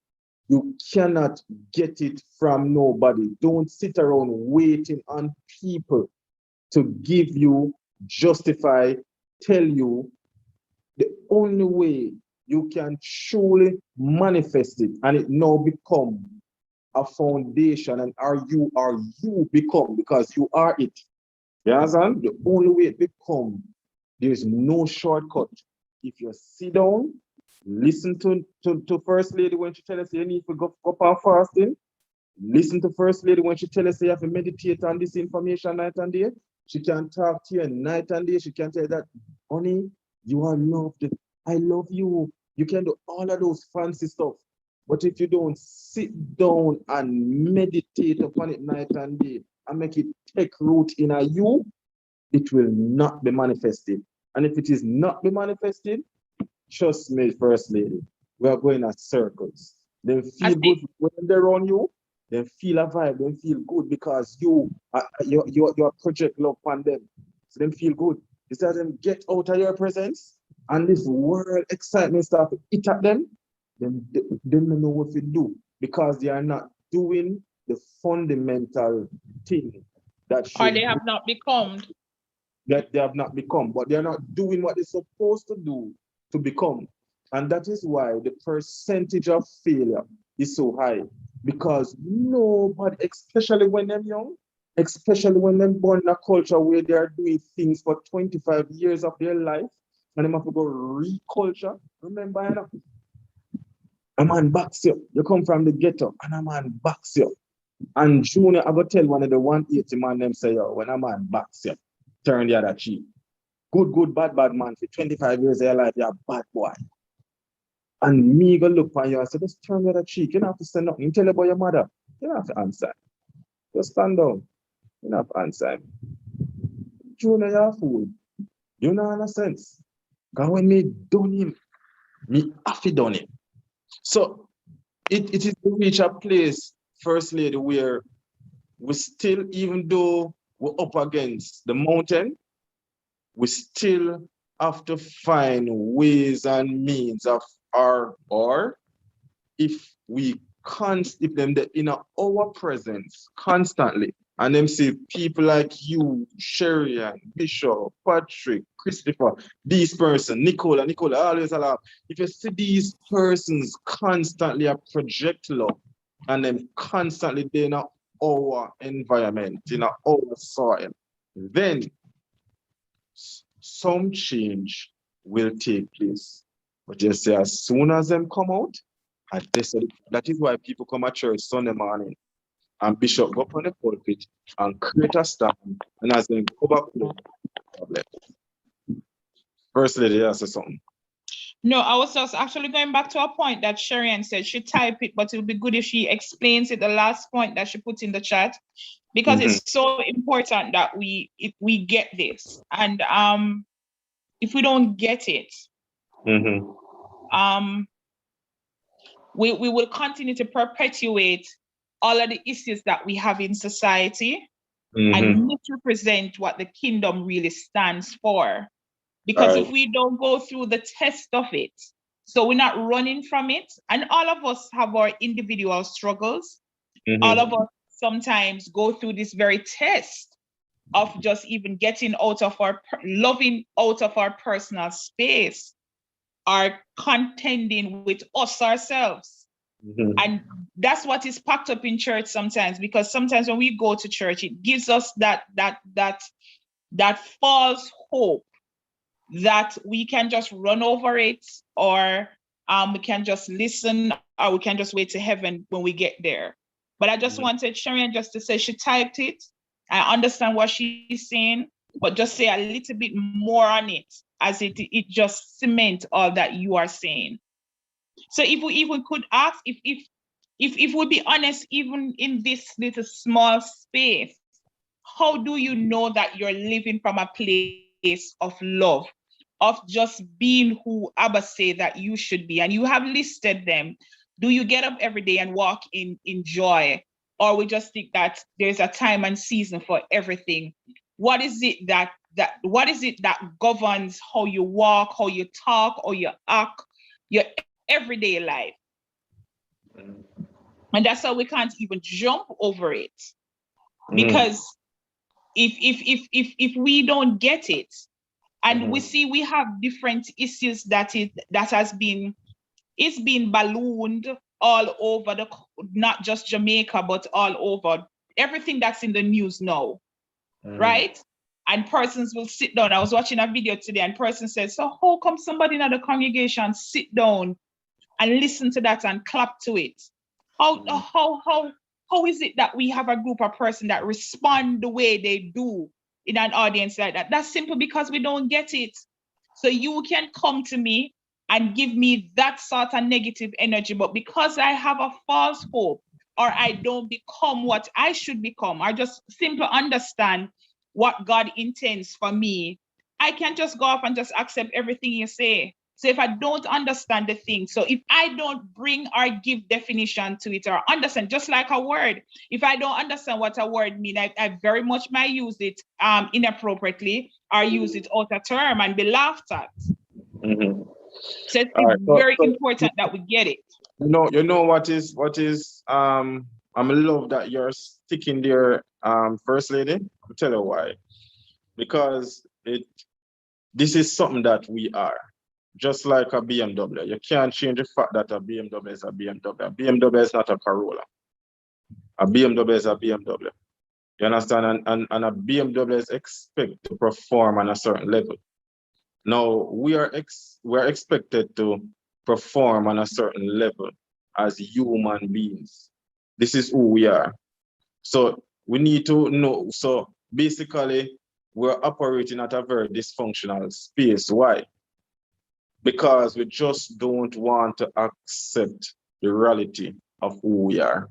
You cannot get it from nobody. Don't sit around waiting on people to give you, justify, tell you. The only way you can truly manifest it and it now become a foundation, and you become, because you are it. You understand? The only way it become, there is no shortcut. If you sit down, listen to First Lady when she tell us you need to go up on fasting. Listen to First Lady when she tell us you have to meditate on this information night and day. She can talk to you night and day. She can tell you that, honey, you are loved. I love you. You can do all of those fancy stuff. But if you don't sit down and meditate upon it night and day and make it take root in you, it will not be manifested. And if it is not be manifested, trust me, First Lady, we are going at circles. They feel good when they're around you. They feel a vibe. They feel good because you project love on them. So they feel good. Instead of them get out of your presence and this world excitement stuff eat at them, then they don't know what to do because they are not doing the fundamental thing that or they have not become. That they have not become, but they are not doing what they're supposed to do to become. And that is why the percentage of failure is so high, because nobody, especially when they're young, especially when they're born in a culture where they are doing things for 25 years of their life, and they have to go reculture. Remember, A man box you. You come from the ghetto and a man box you. And Junior, I go tell one of the 180 man them say, yo, when a man box you, turn the other cheek. Good, bad man. For 25 years of your life, you're a bad boy. And me go look on you and say, just turn the other cheek. You don't have to say nothing. You tell about your mother. You don't have to answer. Just stand down. You don't have to answer. Junior, you're a fool. You know, in a sense. Because when me done him, me have to done him. So it is to reach a place, First Lady, where we still, even though we're up against the mountain, we still have to find ways and means of or if we if them in our presence constantly, and them see people like you, Sherry and Bishop, Patrick, Christopher, these persons, Nicola, always allow. If you see these persons constantly project love, and them constantly in our environment, in our soil, then some change will take place. But just say as soon as them come out, and that is why people come at church Sunday morning and Bishop go up on the pulpit and create a stand, and as they go back to the problem. First Lady, you say something. No, I was just actually going back to a point that Sharian said she type it, but it would be good if she explains it, the last point that she put in the chat, because it's so important that we get this. And if we don't get it, we will continue to perpetuate all of the issues that we have in society and misrepresent what the kingdom really stands for. Because if we don't go through the test of it, so we're not running from it, and all of us have our individual struggles. All of us sometimes go through this very test of just even getting out of loving out of our personal space, or contending with us ourselves. And that's what is packed up in church sometimes, because sometimes when we go to church, it gives us that false hope that we can just run over it, or we can just listen, or we can just wait to heaven when we get there. But I just wanted Sharon just to say she typed it. I understand what she's saying, but just say a little bit more on it, as it just cement all that you are saying. So if we even could ask, if we be honest, even in this little small space, how do you know that you're living from a place of love, of just being who Abba say that you should be? And you have listed them. Do you get up every day and walk in joy? Or we just think that there's a time and season for everything? What is it that governs how you walk, how you talk, or you act, your everyday life? And that's how we can't even jump over it. Because if we don't get it, and we see we have different issues that has been ballooned all over not just Jamaica, but all over, everything that's in the news now, right? And persons will sit down. I was watching a video today, and person said, so how come somebody in the congregation sit down and listen to that and clap to it? How is it that we have a group of person that respond the way they do in an audience like that? That's simply because we don't get it. So you can come to me and give me that sort of negative energy, but because I have a false hope, or I don't become what I should become, I just simply understand what God intends for me, I can't just go off and just accept everything you say. So if I don't understand the thing, so if I don't bring or give definition to it or understand, just like a word, if I don't understand what a word means, I very much might use it inappropriately, or use it out of term and be laughed at. So it's very important that we get it. You know what is I'm love that you're sticking there, First Lady. I'll tell you why. Because this is something that we are. Just like a BMW. You can't change the fact that a BMW is a BMW. A BMW is not a Corolla. A BMW is a BMW. You understand? And a BMW is expected to perform on a certain level. Now, we're expected to perform on a certain level as human beings. This is who we are. So we need to know. So basically, we're operating at a very dysfunctional space. Why? Because we just don't want to accept the reality of who we are.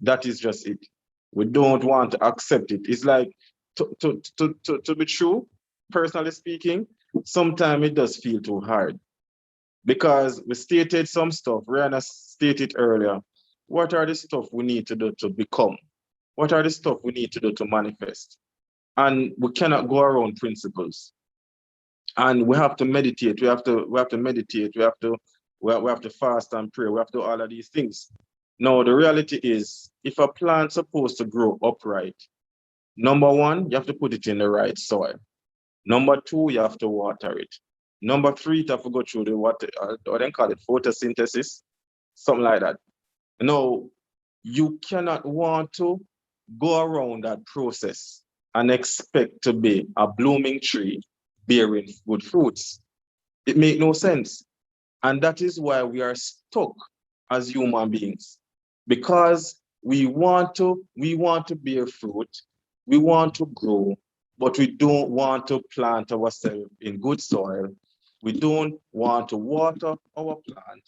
That is just it. We don't want to accept it. It's like, to be true, personally speaking, sometimes it does feel too hard. Because we stated some stuff, Rihanna stated earlier. What are the stuff we need to do to become? What are the stuff we need to do to manifest? And we cannot go around principles. And we have to meditate. We have to meditate. We have to fast and pray. We have to do all of these things. Now, the reality is, if a plant's supposed to grow upright, number one, you have to put it in the right soil. Number two, you have to water it. Number three, you have to go through the what they call it, photosynthesis, something like that. Now, you cannot want to go around that process and expect to be a blooming tree bearing good fruits. It makes no sense. And that is why we are stuck as human beings. Because we want to bear fruit, we want to grow, but we don't want to plant ourselves in good soil. We don't want to water our plant,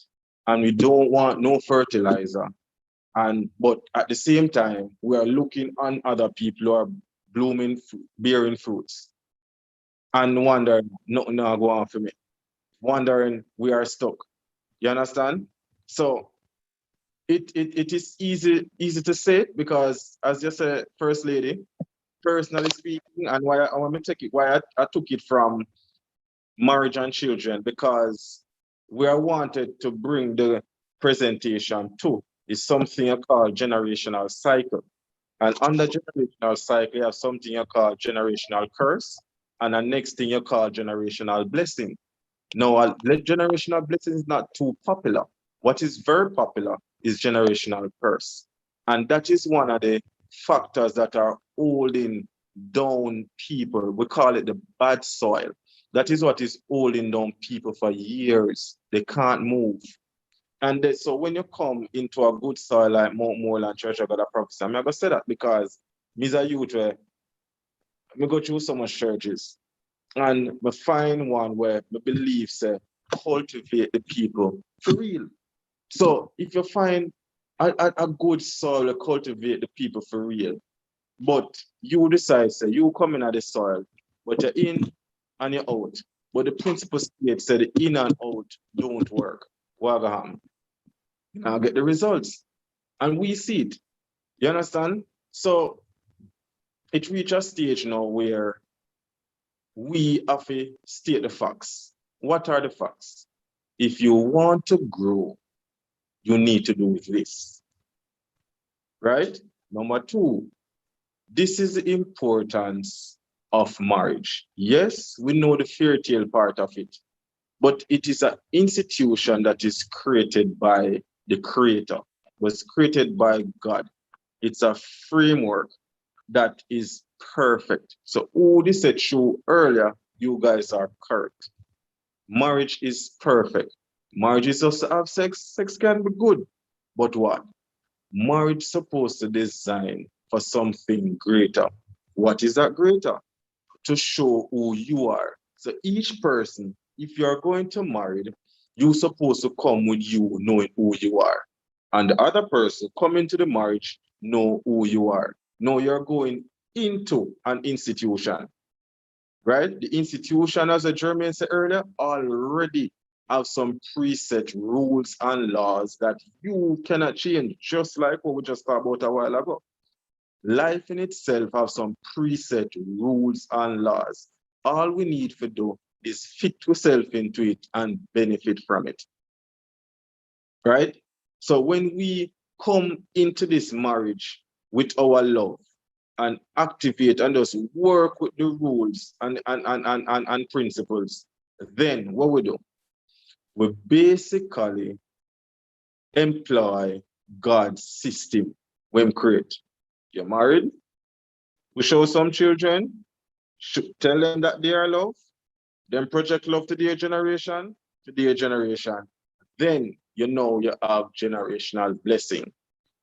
and we don't want no fertilizer. But at the same time, we are looking on other people who are blooming, bearing fruits, and wondering, nothing now go on for me. Wondering we are stuck. You understand? So it is easy to say because, as you said, First Lady, personally speaking, and why I want to take it, why I took it from marriage and children, because we are wanted to bring the presentation to is something you call generational cycle. And under generational cycle, you have something you call generational curse, and the next thing you call generational blessing. Now, generational blessing is not too popular. What is very popular is generational curse. And that is one of the factors that are holding down people. We call it the bad soil. That is what is holding down people for years. They can't move. And so when you come into a good soil like Mount Moreland Church of God of Prophecy, I'm going to say that because me as a youth, I go through so much churches. And we find one where the beliefs cultivate the people for real. So if you find a good soil, cultivate the people for real, but you decide, say, you come in at the soil, but you're in and you're out. But the principle states that the in and out don't work. Wagaham. Now get the results. And we see it. You understand? So it reaches a stage now where we have to state the facts. What are the facts? If you want to grow, you need to do this. Right? Number two, this is the importance of marriage. Yes, we know the fairy tale part of it, but it is an institution that is created by the Creator, was created by God. It's a framework that is perfect. So who this said true earlier, you guys are correct. Marriage is perfect. Marriage is just to have sex. Sex can be good. But what? Marriage is supposed to design for something greater. What is that greater? To show who you are. So each person, if you're going to marry, you're supposed to come with you knowing who you are. And the other person come into the marriage, know who you are. Know you're going into an institution, right? The institution, as Jermaine said earlier, already have some preset rules and laws that you cannot change, just like what we just talked about a while ago. Life in itself has some preset rules and laws. All we need to do is fit yourself into it and benefit from it, right? So when we come into this marriage with our love and activate and just work with the rules and principles, then what we do? We basically employ God's system when create. You're married, we show some children, tell them that they are loved, then project love to their generation, Then you know you have generational blessing.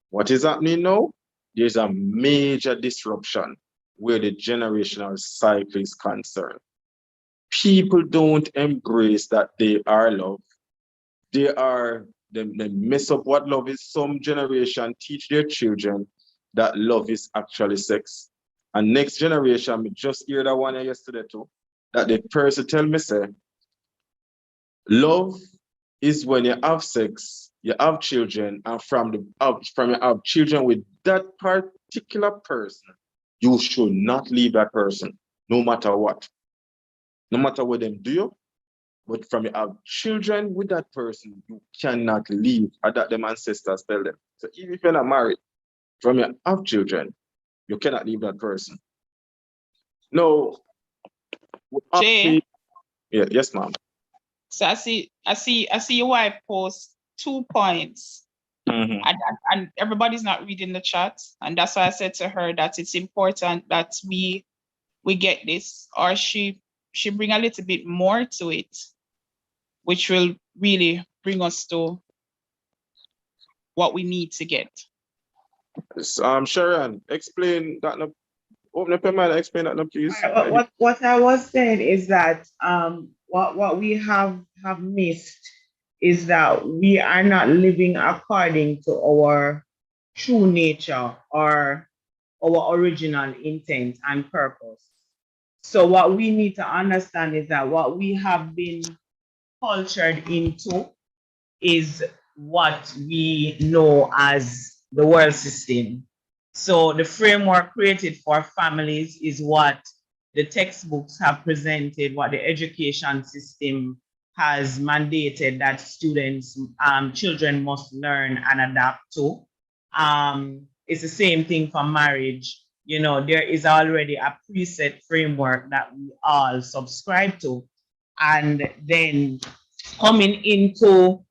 What is happening now? There's a major disruption where the generational cycle is concerned. People don't embrace that they are loved. They mess up what love is. Some generation teach their children that love is actually sex. And next generation, we just hear that one yesterday too, that the person tell me say, love is when you have sex, you have children, and from you have children with that particular person, you should not leave that person, no matter what. No matter what them do, but from you have children with that person, you cannot leave. Or that them ancestors tell them. So even if you're not married, from you have children, you cannot leave that person. No. Jay, Yeah, yes, ma'am. so I see your wife post 2 points. Mm-hmm. And everybody's not reading the chat. And that's why I said to her that it's important that we get this, or she bring a little bit more to it, which will really bring us to what we need to get. Sharon, explain that. Open up your mind, explain that, please. What I was saying is that what we have missed is that we are not living according to our true nature or our original intent and purpose. So what we need to understand is that what we have been cultured into is what we know as the world system. So the framework created for families is what the textbooks have presented, what the education system has mandated that students, children must learn and adapt to. It's the same thing for marriage. You know, there is already a preset framework that we all subscribe to. And then coming into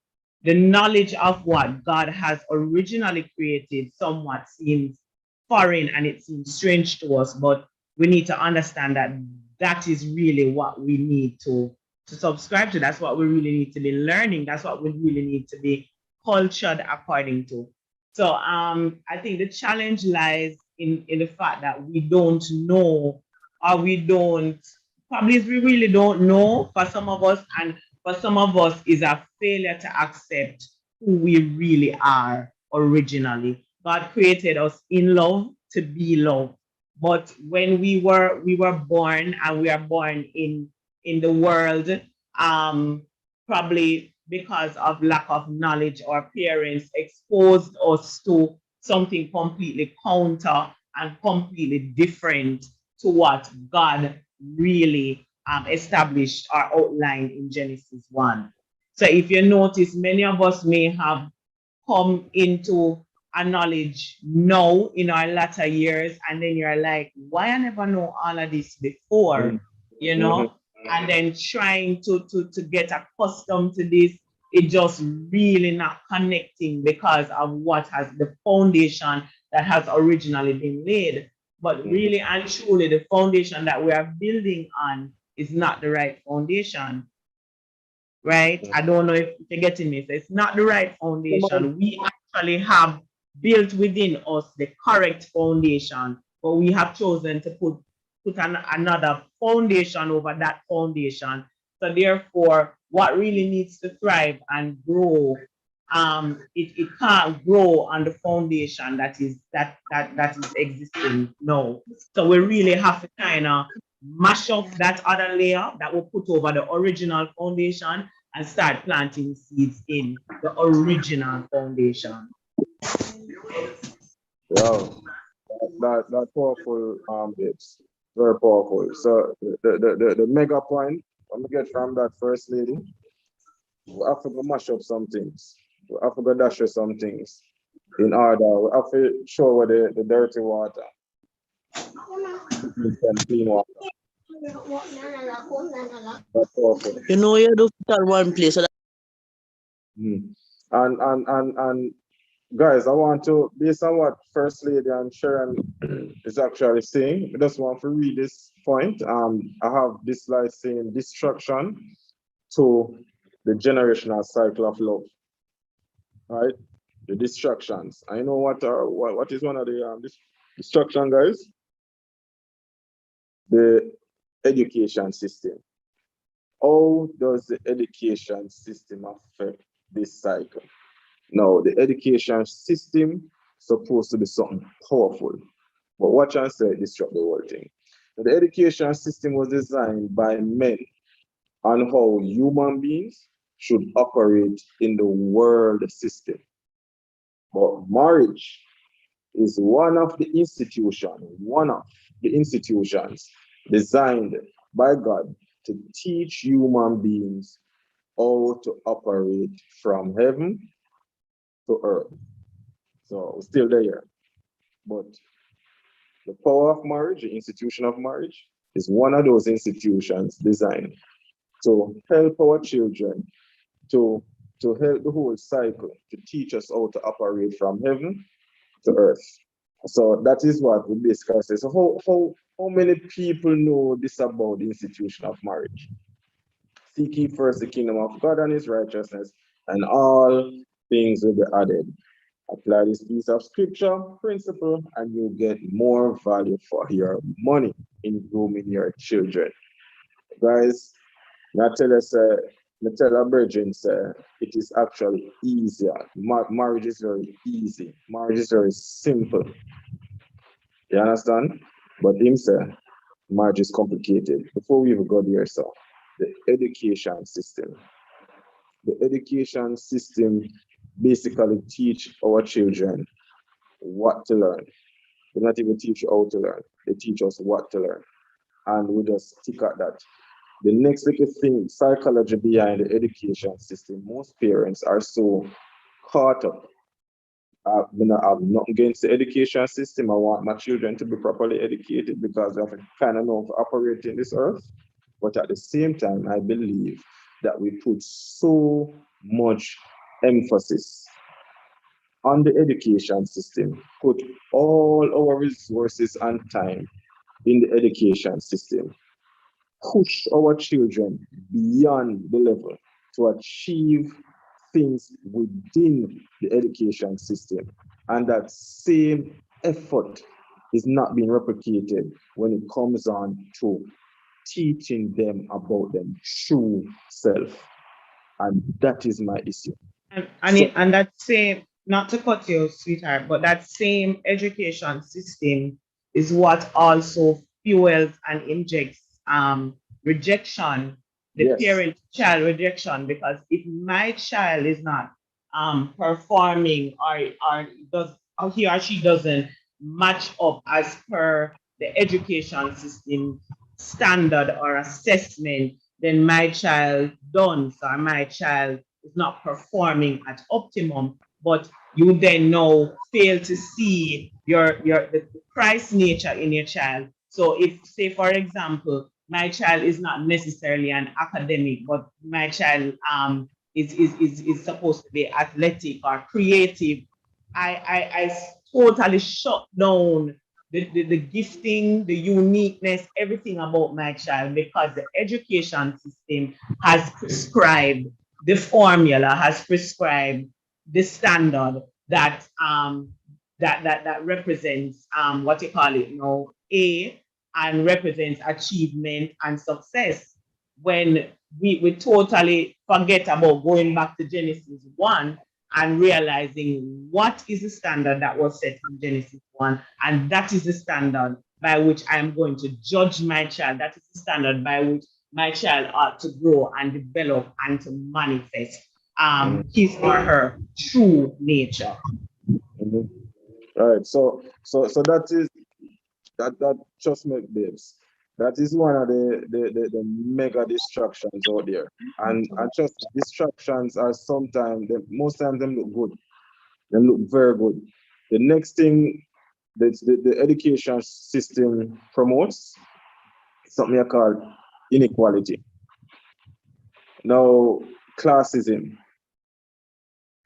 the knowledge of what God has originally created somewhat seems foreign and it seems strange to us, but we need to understand that that is really what we need to subscribe to. That's what we really need to be learning. That's what we really need to be cultured according to. So I think the challenge lies in the fact that we don't know, or we really don't know for some of us, and for some of us is a failure to accept who we really are originally. God created us in love to be loved. But when we were born, and we are born in the world, probably because of lack of knowledge, our parents exposed us to something completely counter and completely different to what God really established or outlined in Genesis 1. So if you notice, many of us may have come into a knowledge now in our latter years, and then you're like, why I never know all of this before, you know? And then trying to get accustomed to this, it just really not connecting because of what has the foundation that has originally been laid. But really and truly, the foundation that we are building on is not the right foundation, right? I don't know if you're getting me. So it's not the right foundation. We actually have built within us the correct foundation, but we have chosen to put another foundation over that foundation. So therefore, what really needs to thrive and grow, it can't grow on the foundation that is existing now. So we really have to kind of mash up that other layer that we put over the original foundation and start planting seeds in the original foundation. Wow, that powerful, it's very powerful. So the mega point I'm gonna get from that first lady, we have to go mash up some things. We have to go dash up some things in order. We have to show where the dirty water and clean water. That's powerful. You know, you do fit at one place. So And guys, I want to, based on what First Lady and Sharon is actually saying, I just want to read this point. I have this slide saying destruction to the generational cycle of love. right? The distractions. I know what is one of the distraction, guys? The education system. How does the education system affect this cycle? Now, the education system supposed to be something powerful, but watch and say it disrupt the whole thing. Now, the education system was designed by men on how human beings should operate in the world system. But marriage is one of the institutions designed by God to teach human beings how to operate from heaven to earth. So still there. But the power of marriage, the institution of marriage, is one of those institutions designed to help our children, to, to help the whole cycle, to teach us how to operate from heaven to earth. So that is what we basically say. So how many people know this about the institution of marriage? Seek ye first the kingdom of God and his righteousness, and all things will be added. Apply this piece of scripture principle, and you get more value for your money in grooming your children. Guys, not tell us, not tell our brethren, it is actually easier. Marriage is very easy. Marriage is very simple. You understand? But him say, marriage is complicated. Before we even go there, so the education system. The education system basically teach our children what to learn. They not even teach you how to learn. They teach us what to learn. And we just stick at that. The next little thing, psychology behind the education system. Most parents are so caught up. I'm not against the education system. I want my children to be properly educated because they have to kind of know how to operate in this earth. But at the same time, I believe that we put so much emphasis on the education system, put all our resources and time in the education system, push our children beyond the level to achieve things within the education system. And that same effort is not being replicated when it comes on to teaching them about them true self. And that is my issue. And that same, not to cut you, sweetheart, but that same education system is what also fuels and injects rejection, the Yes. parent-child rejection. Because if my child is not performing or does or he or she doesn't match up as per the education system standard or assessment, then my child done. So my child is not performing at optimum, but you then now fail to see the Christ nature in your child. So if, say, for example, my child is not necessarily an academic, but my child is supposed to be athletic or creative, I totally shut down the gifting, the uniqueness, everything about my child, because the education system has prescribed the formula, has prescribed the standard that that represents what you call it, A, and represents achievement and success. When we totally forget about going back to Genesis 1 and realizing what is the standard that was set in Genesis 1, and that is the standard by which I am going to judge my child. That is the standard by which my child ought to grow and develop and to manifest his or her true nature. Mhm. All right. So that is that just make babes. That is one of the mega distractions out there. And just distractions are sometimes most times them look good. They look very good. The next thing that the education system promotes is something I call inequality. Now, classism,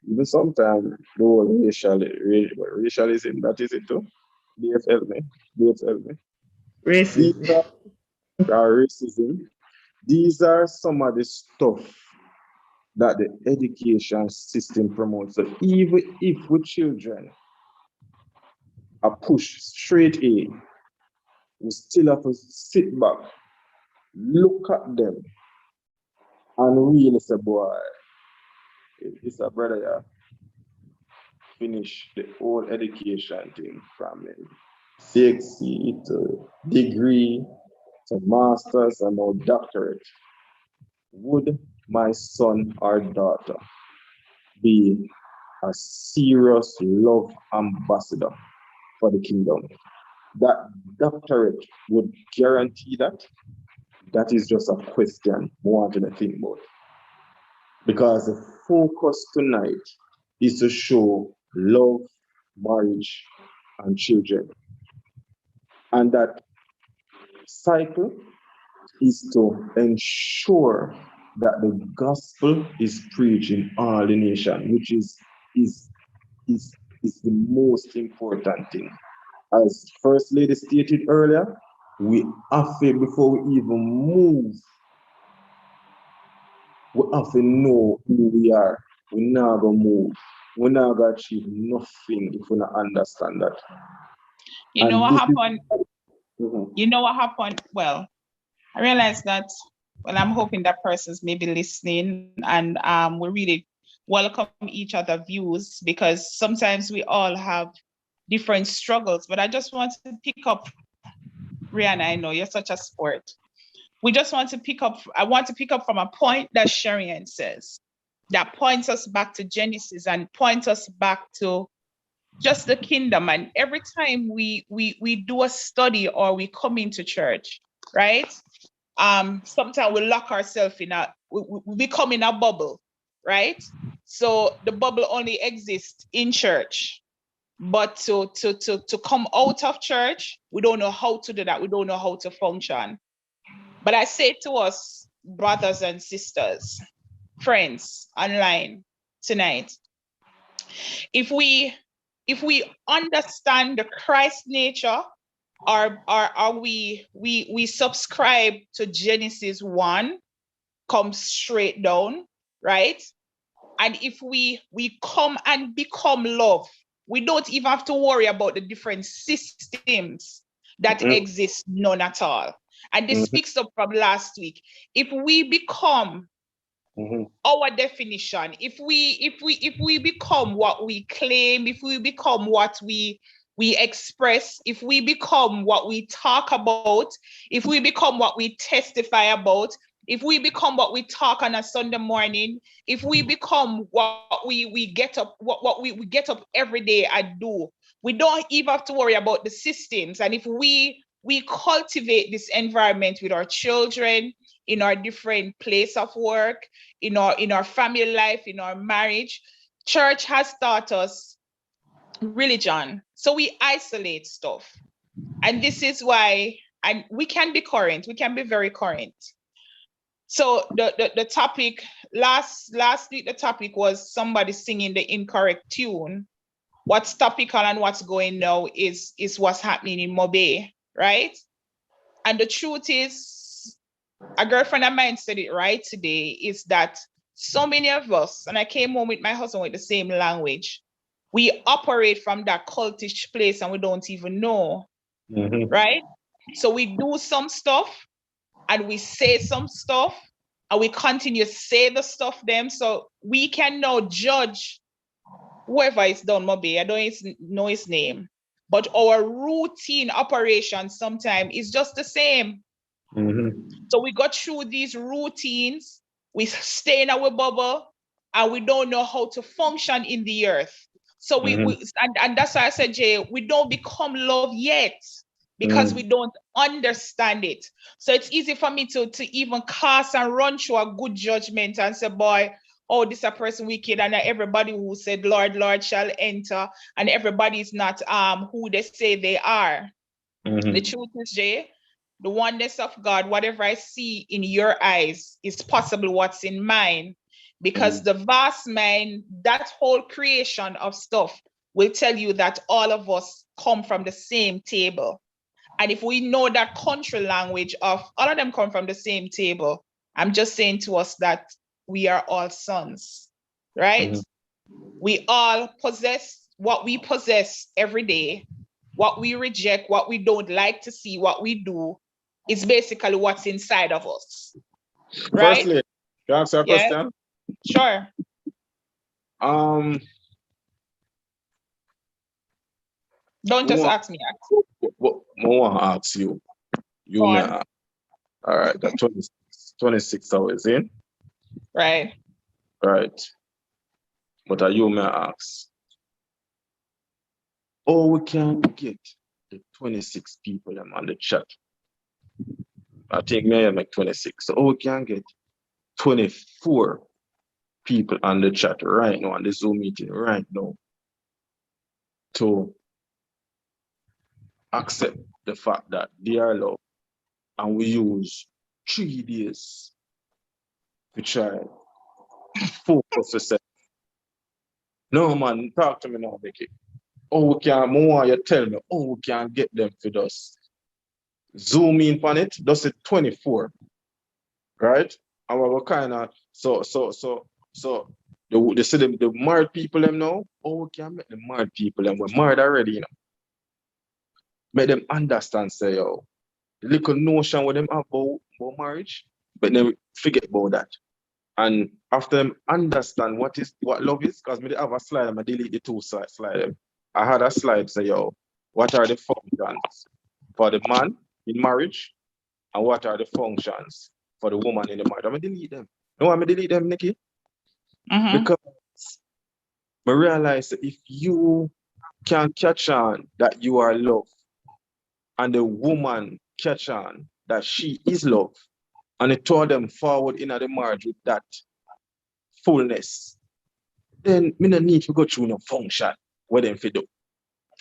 even sometimes the whole racialism, that is it too. DFL me. DFL me. These Racism. are racism. These are some of the stuff that the education system promotes. So even if with children are pushed straight A, we still have to sit back, look at them, and really say, boy, it's a brother, yeah, finish the whole education thing from CXC to degree to master's and now doctorate. Would my son or daughter be a serious love ambassador for the kingdom? That doctorate would guarantee that. That is just a question we want to think about. Because the focus tonight is to show love, marriage, and children. And that cycle is to ensure that the gospel is preached in all the nation, which is the most important thing. As First Lady stated earlier, we have to, before we even move, we have to know who we are. We're not going to move. We're not going to achieve nothing if we don't understand that. You know what happened? Mhm. You know what happened? Well, I realized that, well, I'm hoping that person's maybe listening, and we really welcome each other views, because sometimes we all have different struggles. But I just want to pick up, Rihanna, I know you're such a sport. We just want to pick up, I want to pick up from a point that Sharian says, that points us back to Genesis and points us back to just the kingdom. And every time we do a study or we come into church, right? Sometimes we lock ourselves in we become in a bubble, right? So the bubble only exists in church. But to come out of church, we don't know how to do that. We don't know how to function. But I say to us, brothers and sisters, friends online tonight, if we understand the Christ nature, or we subscribe to Genesis 1, come straight down, right? And if we come and become love, we don't even have to worry about the different systems that exist, none at all. And this speaks up from last week. If we become our definition, if we become what we claim, if we become what we express, if we become what we talk about, if we become what we testify about, if we become what we talk on a Sunday morning, if we become what we get up, what we get up every day and do, we don't even have to worry about the systems. And if we cultivate this environment with our children, in our different place of work, in our family life, in our marriage, church has taught us religion. So we isolate stuff. And this is why, and we can be current, we can be very current. So the topic, last week, the topic was somebody singing the incorrect tune. What's topical and what's going now is what's happening in Mobe, right? And the truth is, a girlfriend of mine said it right today, is that so many of us, and I came home with my husband with the same language, we operate from that cultish place and we don't even know, right? So we do some stuff and we say some stuff and we continue to say the stuff them, so we can now judge whoever is done Mobe. I don't know his name, but our routine operation sometimes is just the same. So we got through these routines, we stay in our bubble, and we don't know how to function in the earth. So and that's why I said, Jay, we don't become love yet, because we don't understand it. So it's easy for me to even cast and run through a good judgment and say, boy, oh, this is a person wicked, and everybody who said, Lord, Lord shall enter, and everybody is not who they say they are. The truth is, Jay, the oneness of God, whatever I see in your eyes is possible what's in mine, because the vast mind, that whole creation of stuff will tell you that all of us come from the same table. And if we know that country language of all of them come from the same table, I'm just saying to us that we are all sons, right? We all possess what we possess every day. What we reject, what we don't like to see, what we do is basically what's inside of us, right? Firstly, can I answer a Yeah. question? Sure. Don't just ask me. What I want to ask you. You Go may on. ask. All right, got 26 hours in. Right. Right. But you may ask, oh, we can get the 26 people them on the chat. I think may make 26. So we can get 24 people on the chat right now, on the Zoom meeting right now, to accept the fact that they are loved, and we use 3 days to try focus yourself. No man, talk to me now, Becky. Oh, we can more you tell me, oh, we can get them for us. Zoom in on it, does it 24, right? And we're kind of so the married people them now, oh, we can make the married people them, we're married already, you know. Make them understand, say, yo, the little notion with them have about marriage, but then forget about that. And after them understand what love is, because me have a slide, I'm delete the 2 slide. I had a slide say, yo, what are the functions for the man in marriage, and what are the functions for the woman in the marriage? I'm gonna delete them. No, I'm gonna delete them, Nikki. Because I realize that if you can catch on that you are loved, and the woman catch on that she is loved, and it tore them forward in the marriage with that fullness, then me no need to go through no function what them fi do.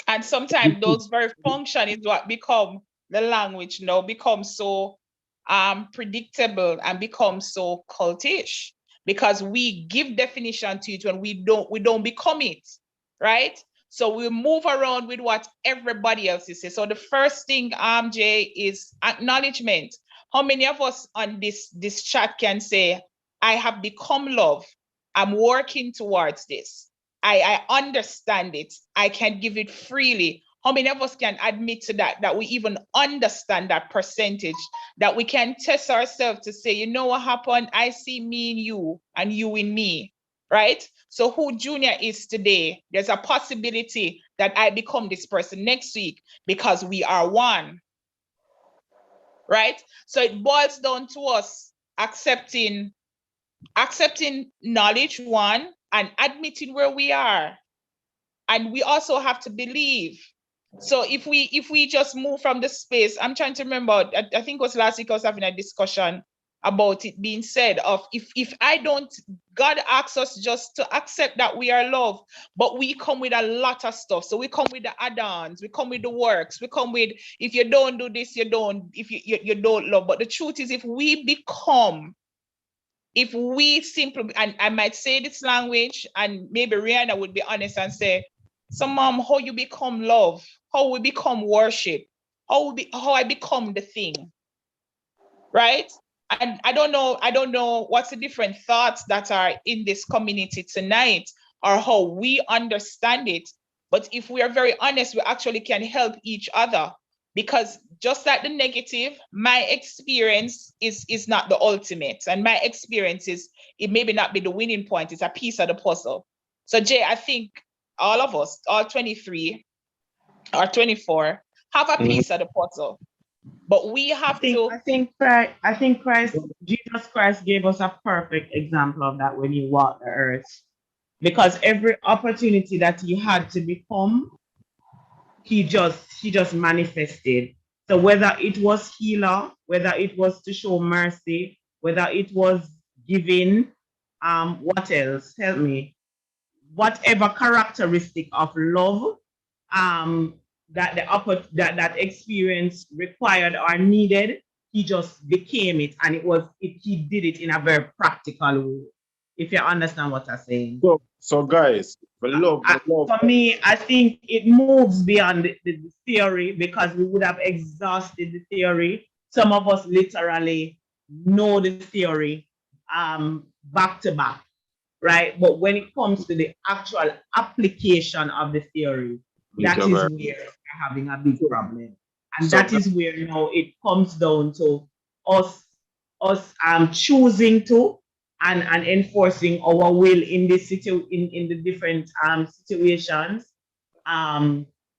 And sometimes those very function is what become the language now, becomes so predictable and becomes so cultish, because we give definition to it when we don't become it, right? So we move around with what everybody else is saying. So the first thing, Jay, is acknowledgement. How many of us on this chat can say, I have become love, I'm working towards this, I understand it, I can give it freely? How many of us can admit to that we even understand that percentage, that we can test ourselves to say, you know what happened? I see me in you and you in me, right? So who Junior is today, there's a possibility that I become this person next week because we are one, right? So it boils down to us accepting knowledge, one, and admitting where we are. And we also have to believe. So if we just move from the space, I'm trying to remember, I think it was last week I was having a discussion about it being said of, if I don't, God asks us just to accept that we are loved, but we come with a lot of stuff. So we come with the add-ons, we come with the works, we come with, if you don't do this, you don't love. But the truth is, if we simply, and I might say this language, and maybe Rihanna would be honest and say, so mom, how you become love, how we become worship, how I become the thing, right? And I don't know what's the different thoughts that are in this community tonight, or how we understand it. But if we are very honest, we actually can help each other, because just like the negative, my experience is not the ultimate, and my experience is, it maybe not be the winning point, it's a piece of the puzzle. So Jay, I think all of us, all 23 or 24, have a piece of the puzzle, but we have to. I think Jesus Christ gave us a perfect example of that when he walked the earth. Because every opportunity that he had to become, he just manifested. So whether it was healer, whether it was to show mercy, whether it was giving, what else? Help me. Whatever characteristic of love, that experience required or needed, he just became it, and he did it in a very practical way. If you understand what I'm saying. So guys, for me, I think it moves beyond the theory, because we would have exhausted the theory. Some of us literally know the theory, back to back, right? But when it comes to the actual application of the theory, that is where we're having a big problem. And that is where now it comes down to us choosing to and enforcing our will in this in the different situations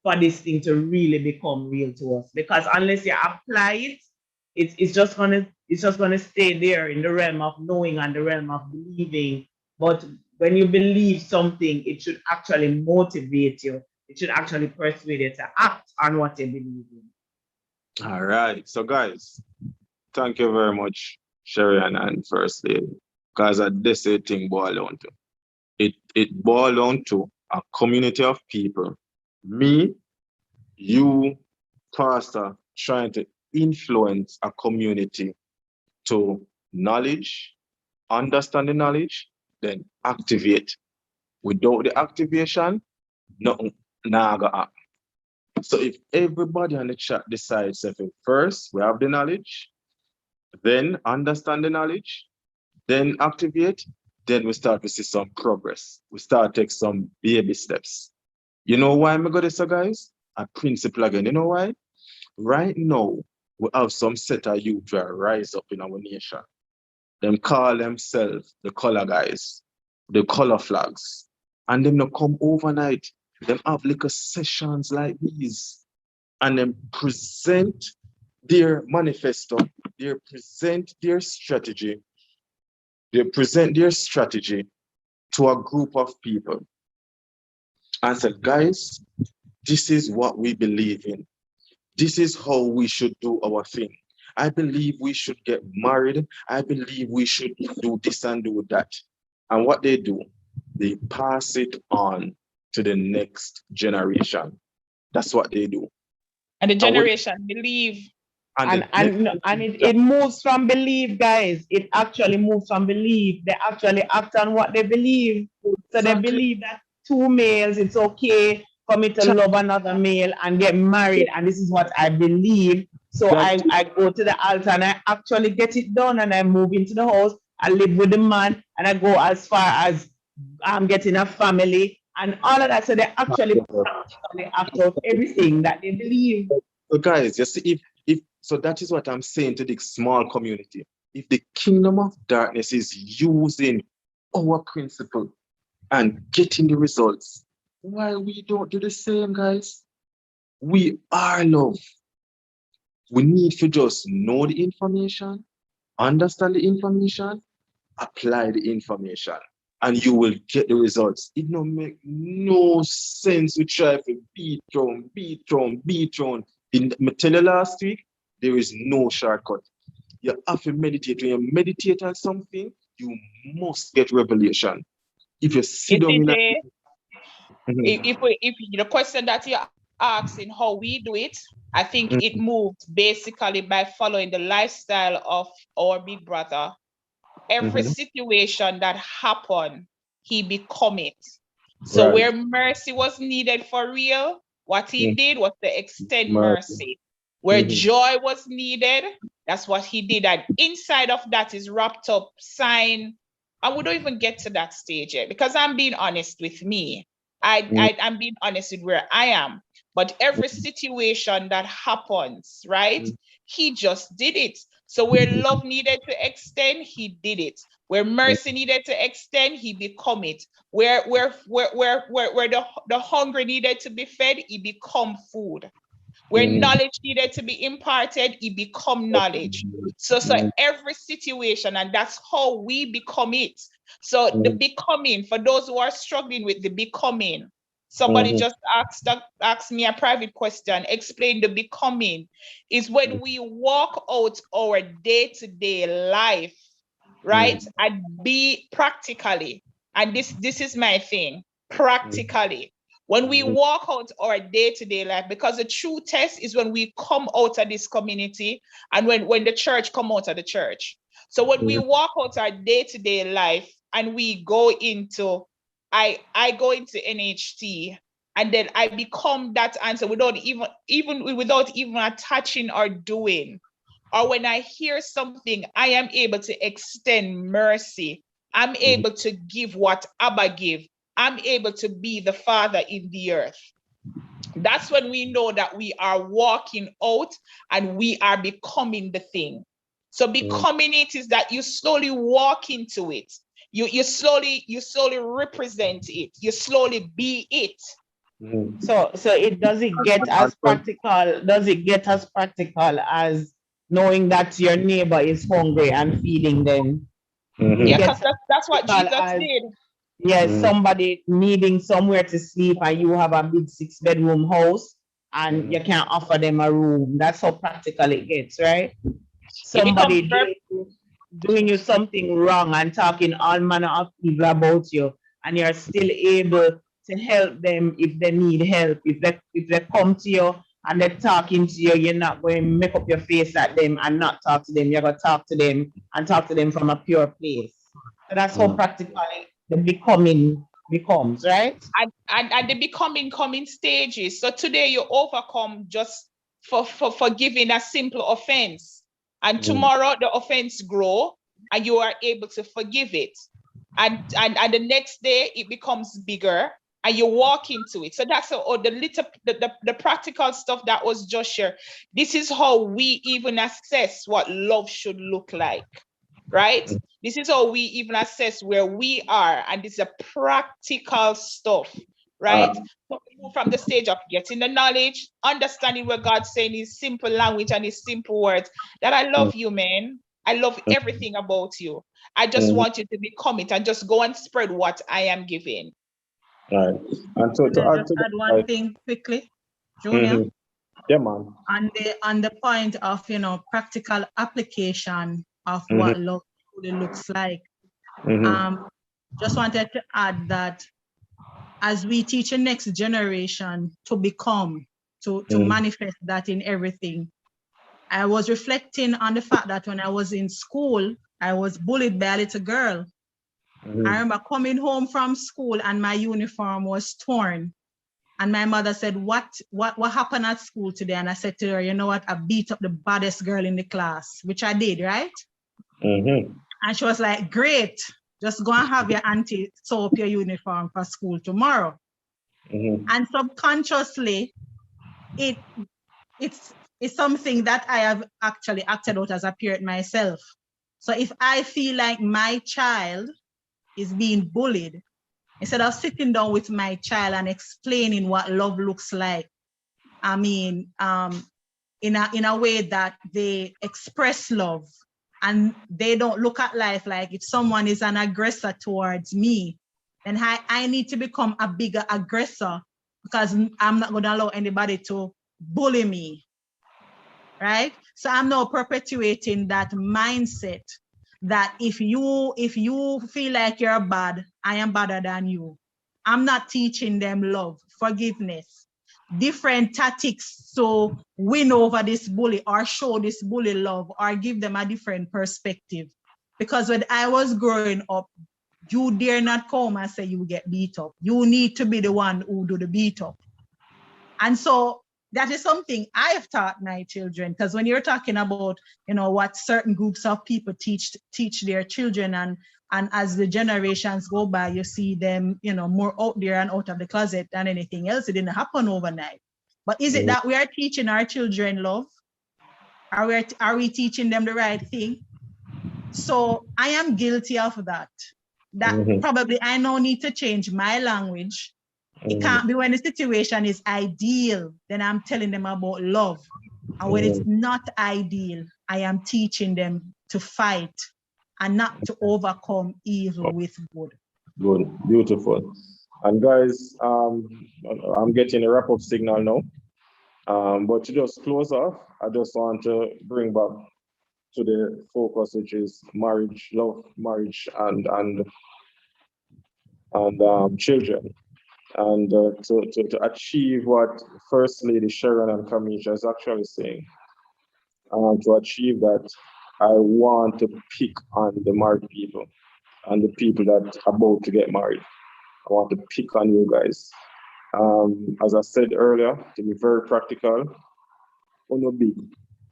for this thing to really become real to us. Because unless you apply it, it's just gonna stay there in the realm of knowing and the realm of believing. But when you believe something, it should actually motivate you. It should actually persuade you to act on what you believe in. All right. So guys, thank you very much, Sharon and First Lady. Because this thing boil down to. It boil down to a community of people. Me, you, pastor, trying to influence a community to knowledge, understand the knowledge, then activate. Without the activation, nothing gonna happen. So if everybody on the chat decides that first we have the knowledge, then understand the knowledge, then activate, then we start to see some progress. We start to take some baby steps. You know why I'm going to say, guys? A principle again. You know why? Right now, we have some set of youth that rise up in our nation. Them call themselves the color guys, the color flags. And them not come overnight. Them have little sessions like these. And then present their manifesto. They present their strategy. They present their strategy to a group of people. And said, guys, this is what we believe in. This is how we should do our thing. I believe we should get married. I believe we should do this and do that. And what they do, they pass it on to the next generation. That's what they do. And the generation believe. And it moves from belief, guys. It actually moves from belief. They actually act on what they believe. So they believe that 2 males, it's okay for me to love another male and get married. And this is what I believe. So I go to the altar and I actually get it done, and I move into the house. I live with the man, and I go as far as I'm getting a family and all of that. So they actually practically act out everything that they believe. So guys, you see, so that is what I'm saying to the small community. If the kingdom of darkness is using our principle and getting the results, why we don't do the same, guys? We are love. We need to just know the information, understand the information, apply the information, and you will get the results. It don't make no sense to try to beat Throne. I tell you last week, there is no shortcut. You have to meditate. When you meditate on something, you must get revelation. If you sit down if the question that you're asking how we do it, I think it moved basically by following the lifestyle of our big brother. Every situation that happened, he become it. So where mercy was needed for real, what he did was to extend mercy. Where joy was needed, that's what he did. And inside of that is wrapped up sign. And we don't even get to that stage yet, because I'm being honest with me. I'm being honest with where I am. But every situation that happens, right? He just did it. So where love needed to extend, he did it. Where mercy needed to extend, he become it. Where the hungry needed to be fed, he become food. Where knowledge needed to be imparted, he become knowledge. So every situation, and that's how we become it. So the becoming, for those who are struggling with the becoming, somebody just asked me a private question, explain the becoming, is when we walk out our day-to-day life, right? And be practically, and this is my thing, practically. When we walk out our day-to-day life, because the true test is when we come out of this community and when the church come out of the church. So when we walk out our day-to-day life and we go into, I go into NHT, and then I become that answer without even attaching or doing. or when I hear something, I am able to extend mercy. I'm able to give what Abba give. I'm able to be the Father in the earth. That's when we know that we are walking out and we are becoming the thing. So becoming it is that you slowly walk into it. You slowly represent it. You slowly be it. So it does it get as practical? Does it get as practical as knowing that your neighbor is hungry and feeding them? Yeah, because that's what Jesus did. Yes, somebody needing somewhere to sleep and you have a big 6-bedroom house and you can't offer them a room. That's how practical it gets, right? Somebody doing you something wrong and talking all manner of evil about you, and you're still able to help them if they need help. If they come to you and they're talking to you, you're not going to make up your face at them and not talk to them. You're going to talk to them and talk to them from a pure place. So that's how practical the becoming becomes, right? And the becoming coming stages. So today you overcome just for forgiving a simple offense. And tomorrow the offense grow and you are able to forgive it. And the next day it becomes bigger and you walk into it. So that's the practical stuff that was just shared. This is how we even assess what love should look like, right? This is how we even assess where we are, and this is a practical stuff, right? So we move from the stage of getting the knowledge, understanding what God's saying in simple language and in simple words, that I love you, man. I love everything about you. I just want you to become it and just go and spread what I am giving. Right. And so to add to add one thing quickly, Junior. Yeah, man. On the point of practical application of what love really looks like. Just wanted to add that as we teach the next generation to become, to manifest that in everything, I was reflecting on the fact that when I was in school, I was bullied by a little girl. I remember coming home from school and my uniform was torn. And my mother said, what happened at school today? And I said to her, you know what? I beat up the baddest girl in the class, which I did, right? And she was like, great. Just go and have your auntie sew up your uniform for school tomorrow. And subconsciously, it's something that I have actually acted out as a parent myself. So if I feel like my child is being bullied, instead of sitting down with my child and explaining what love looks like, I mean, in a way that they express love and they don't look at life like if someone is an aggressor towards me, then I need to become a bigger aggressor because I'm not going to allow anybody to bully me, right? So I'm now perpetuating that mindset that if you feel like you're bad, I am better than you. I'm not teaching them love, forgiveness, different tactics to win over this bully or show this bully love or give them a different perspective. Because when I was growing up, you dare not come and say you get beat up. You need to be the one who do the beat up. And so that is something I have taught my children, because when you're talking about, what certain groups of people teach their children, and as the generations go by, you see them, more out there and out of the closet than anything else. It didn't happen overnight. But is it that we are teaching our children love? Are we teaching them the right thing? So I am guilty of that. Probably I now need to change my language. It can't be when the situation is ideal, then I'm telling them about love. And when it's not ideal, I am teaching them to fight and not to overcome evil with good. Good, beautiful. And guys, I'm getting a wrap-up signal now. But to just close off, I just want to bring back to the focus, which is marriage, love, marriage, and children. And to achieve what First Lady Sharon and Kamisha is actually saying, to achieve that, I want to pick on the married people and the people that are about to get married. I want to pick on you guys. As I said earlier, to be very practical, uno big,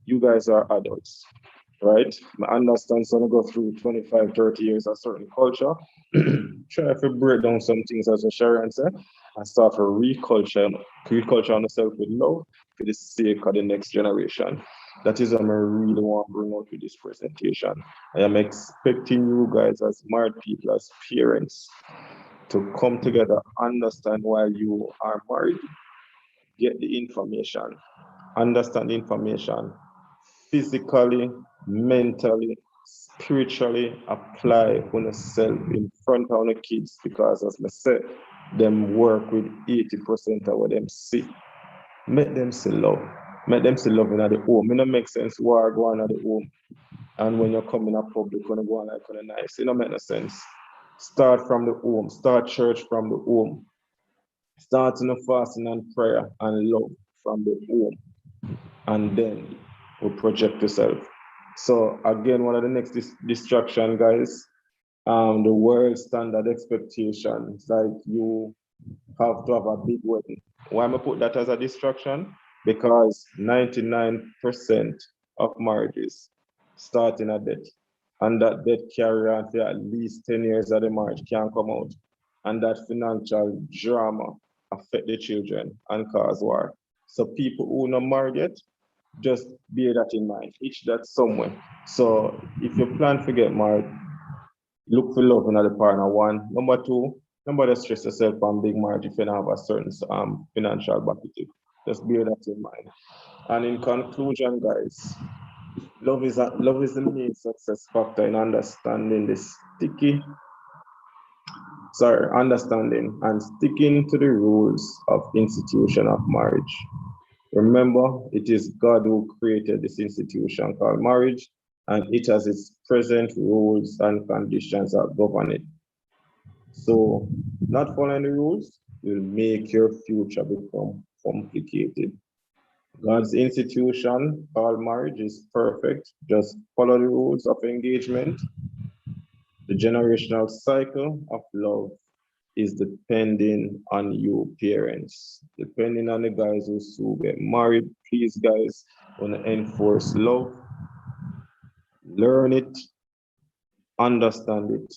you guys are adults, right? I understand so go through 25, 30 years of certain culture. Try to break down some things as a Sharon said and start to reculture on yourself with love for the sake of the next generation. That is what I really want to bring out with this presentation. I am expecting you guys as married people, as parents, to come together, understand why you are married, get the information, understand the information, physically, mentally, spiritually apply on yourself in front of the kids, because as I said, them work with 80% of what them see. Make them see love. Make them see love in the home. It don't make sense war going at the home. And when you're coming up public, when you go on like kind of nice, it don't make no sense. Start from the home. Start church from the home. Start in the fasting and prayer and love from the home. And then we project yourself. So again, one of the next distraction, guys, the world standard expectations, like you have to have a big wedding. Why am I put that as a distraction? Because 99% of marriages start in a debt, and that debt carry on for at least 10 years of the marriage can't come out. And that financial drama affect the children and cause war. So people who not married yet, just bear that in mind. Each that somewhere. So if you plan to get married, look for love in the partner. One. Number two, nobody stress yourself on big marriage if you don't have a certain financial bucket. Just bear that in mind. And in conclusion, guys, love is the main success factor in understanding understanding and sticking to the rules of institution of marriage. Remember, it is God who created this institution called marriage, and it has its present rules and conditions that govern it. So, not following the rules will make your future become complicated. God's institution called marriage is perfect. Just follow the rules of engagement. The generational cycle of love is depending on you parents. Depending on the guys who get married, please guys, want to enforce love, learn it, understand it,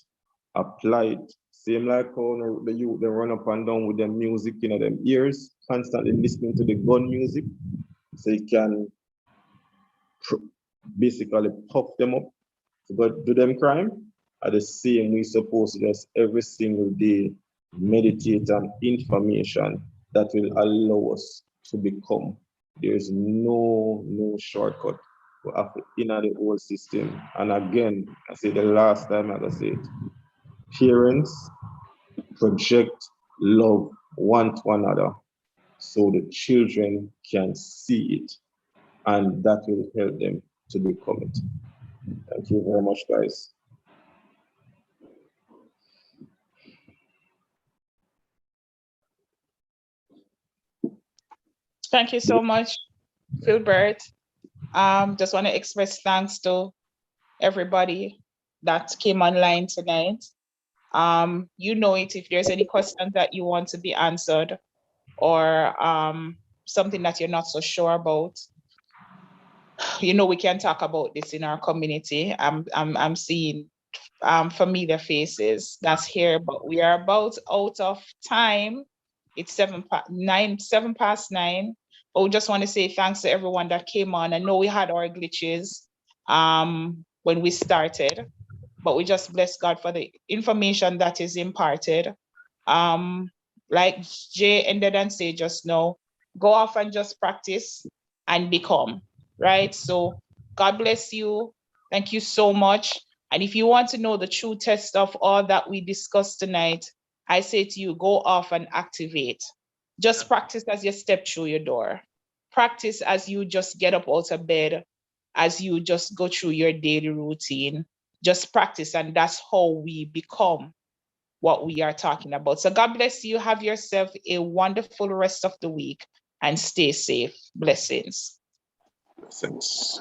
apply it. Same like how the youth, they run up and down with their music in them ears, constantly listening to the gun music, so you can basically puff them up to go do them crime. At the same, we supposed to just every single day meditate on information that will allow us to become. There's no shortcut. We have to enter the old system. And again, I say the last time I gotta say it, parents project love one to another so the children can see it, and that will help them to become it. Thank you very much, guys. Thank you so much, Philbert. Just want to express thanks to everybody that came online tonight. You know it, if there's any questions that you want to be answered or something that you're not so sure about, you know, we can talk about this in our community. I'm seeing familiar faces that's here, but we are about out of time. It's 7 past 9. But we just want to say thanks to everyone that came on. I know we had our glitches when we started, but we just bless God for the information that is imparted. Like Jay ended and say just now, go off and just practice and become, right? So God bless you. Thank you so much. And if you want to know the true test of all that we discussed tonight, I say to you, go off and activate. Just practice as you step through your door. Practice as you just get up out of bed, as you just go through your daily routine. Just practice, and that's how we become what we are talking about. So God bless you. Have yourself a wonderful rest of the week and stay safe. Blessings. Blessings.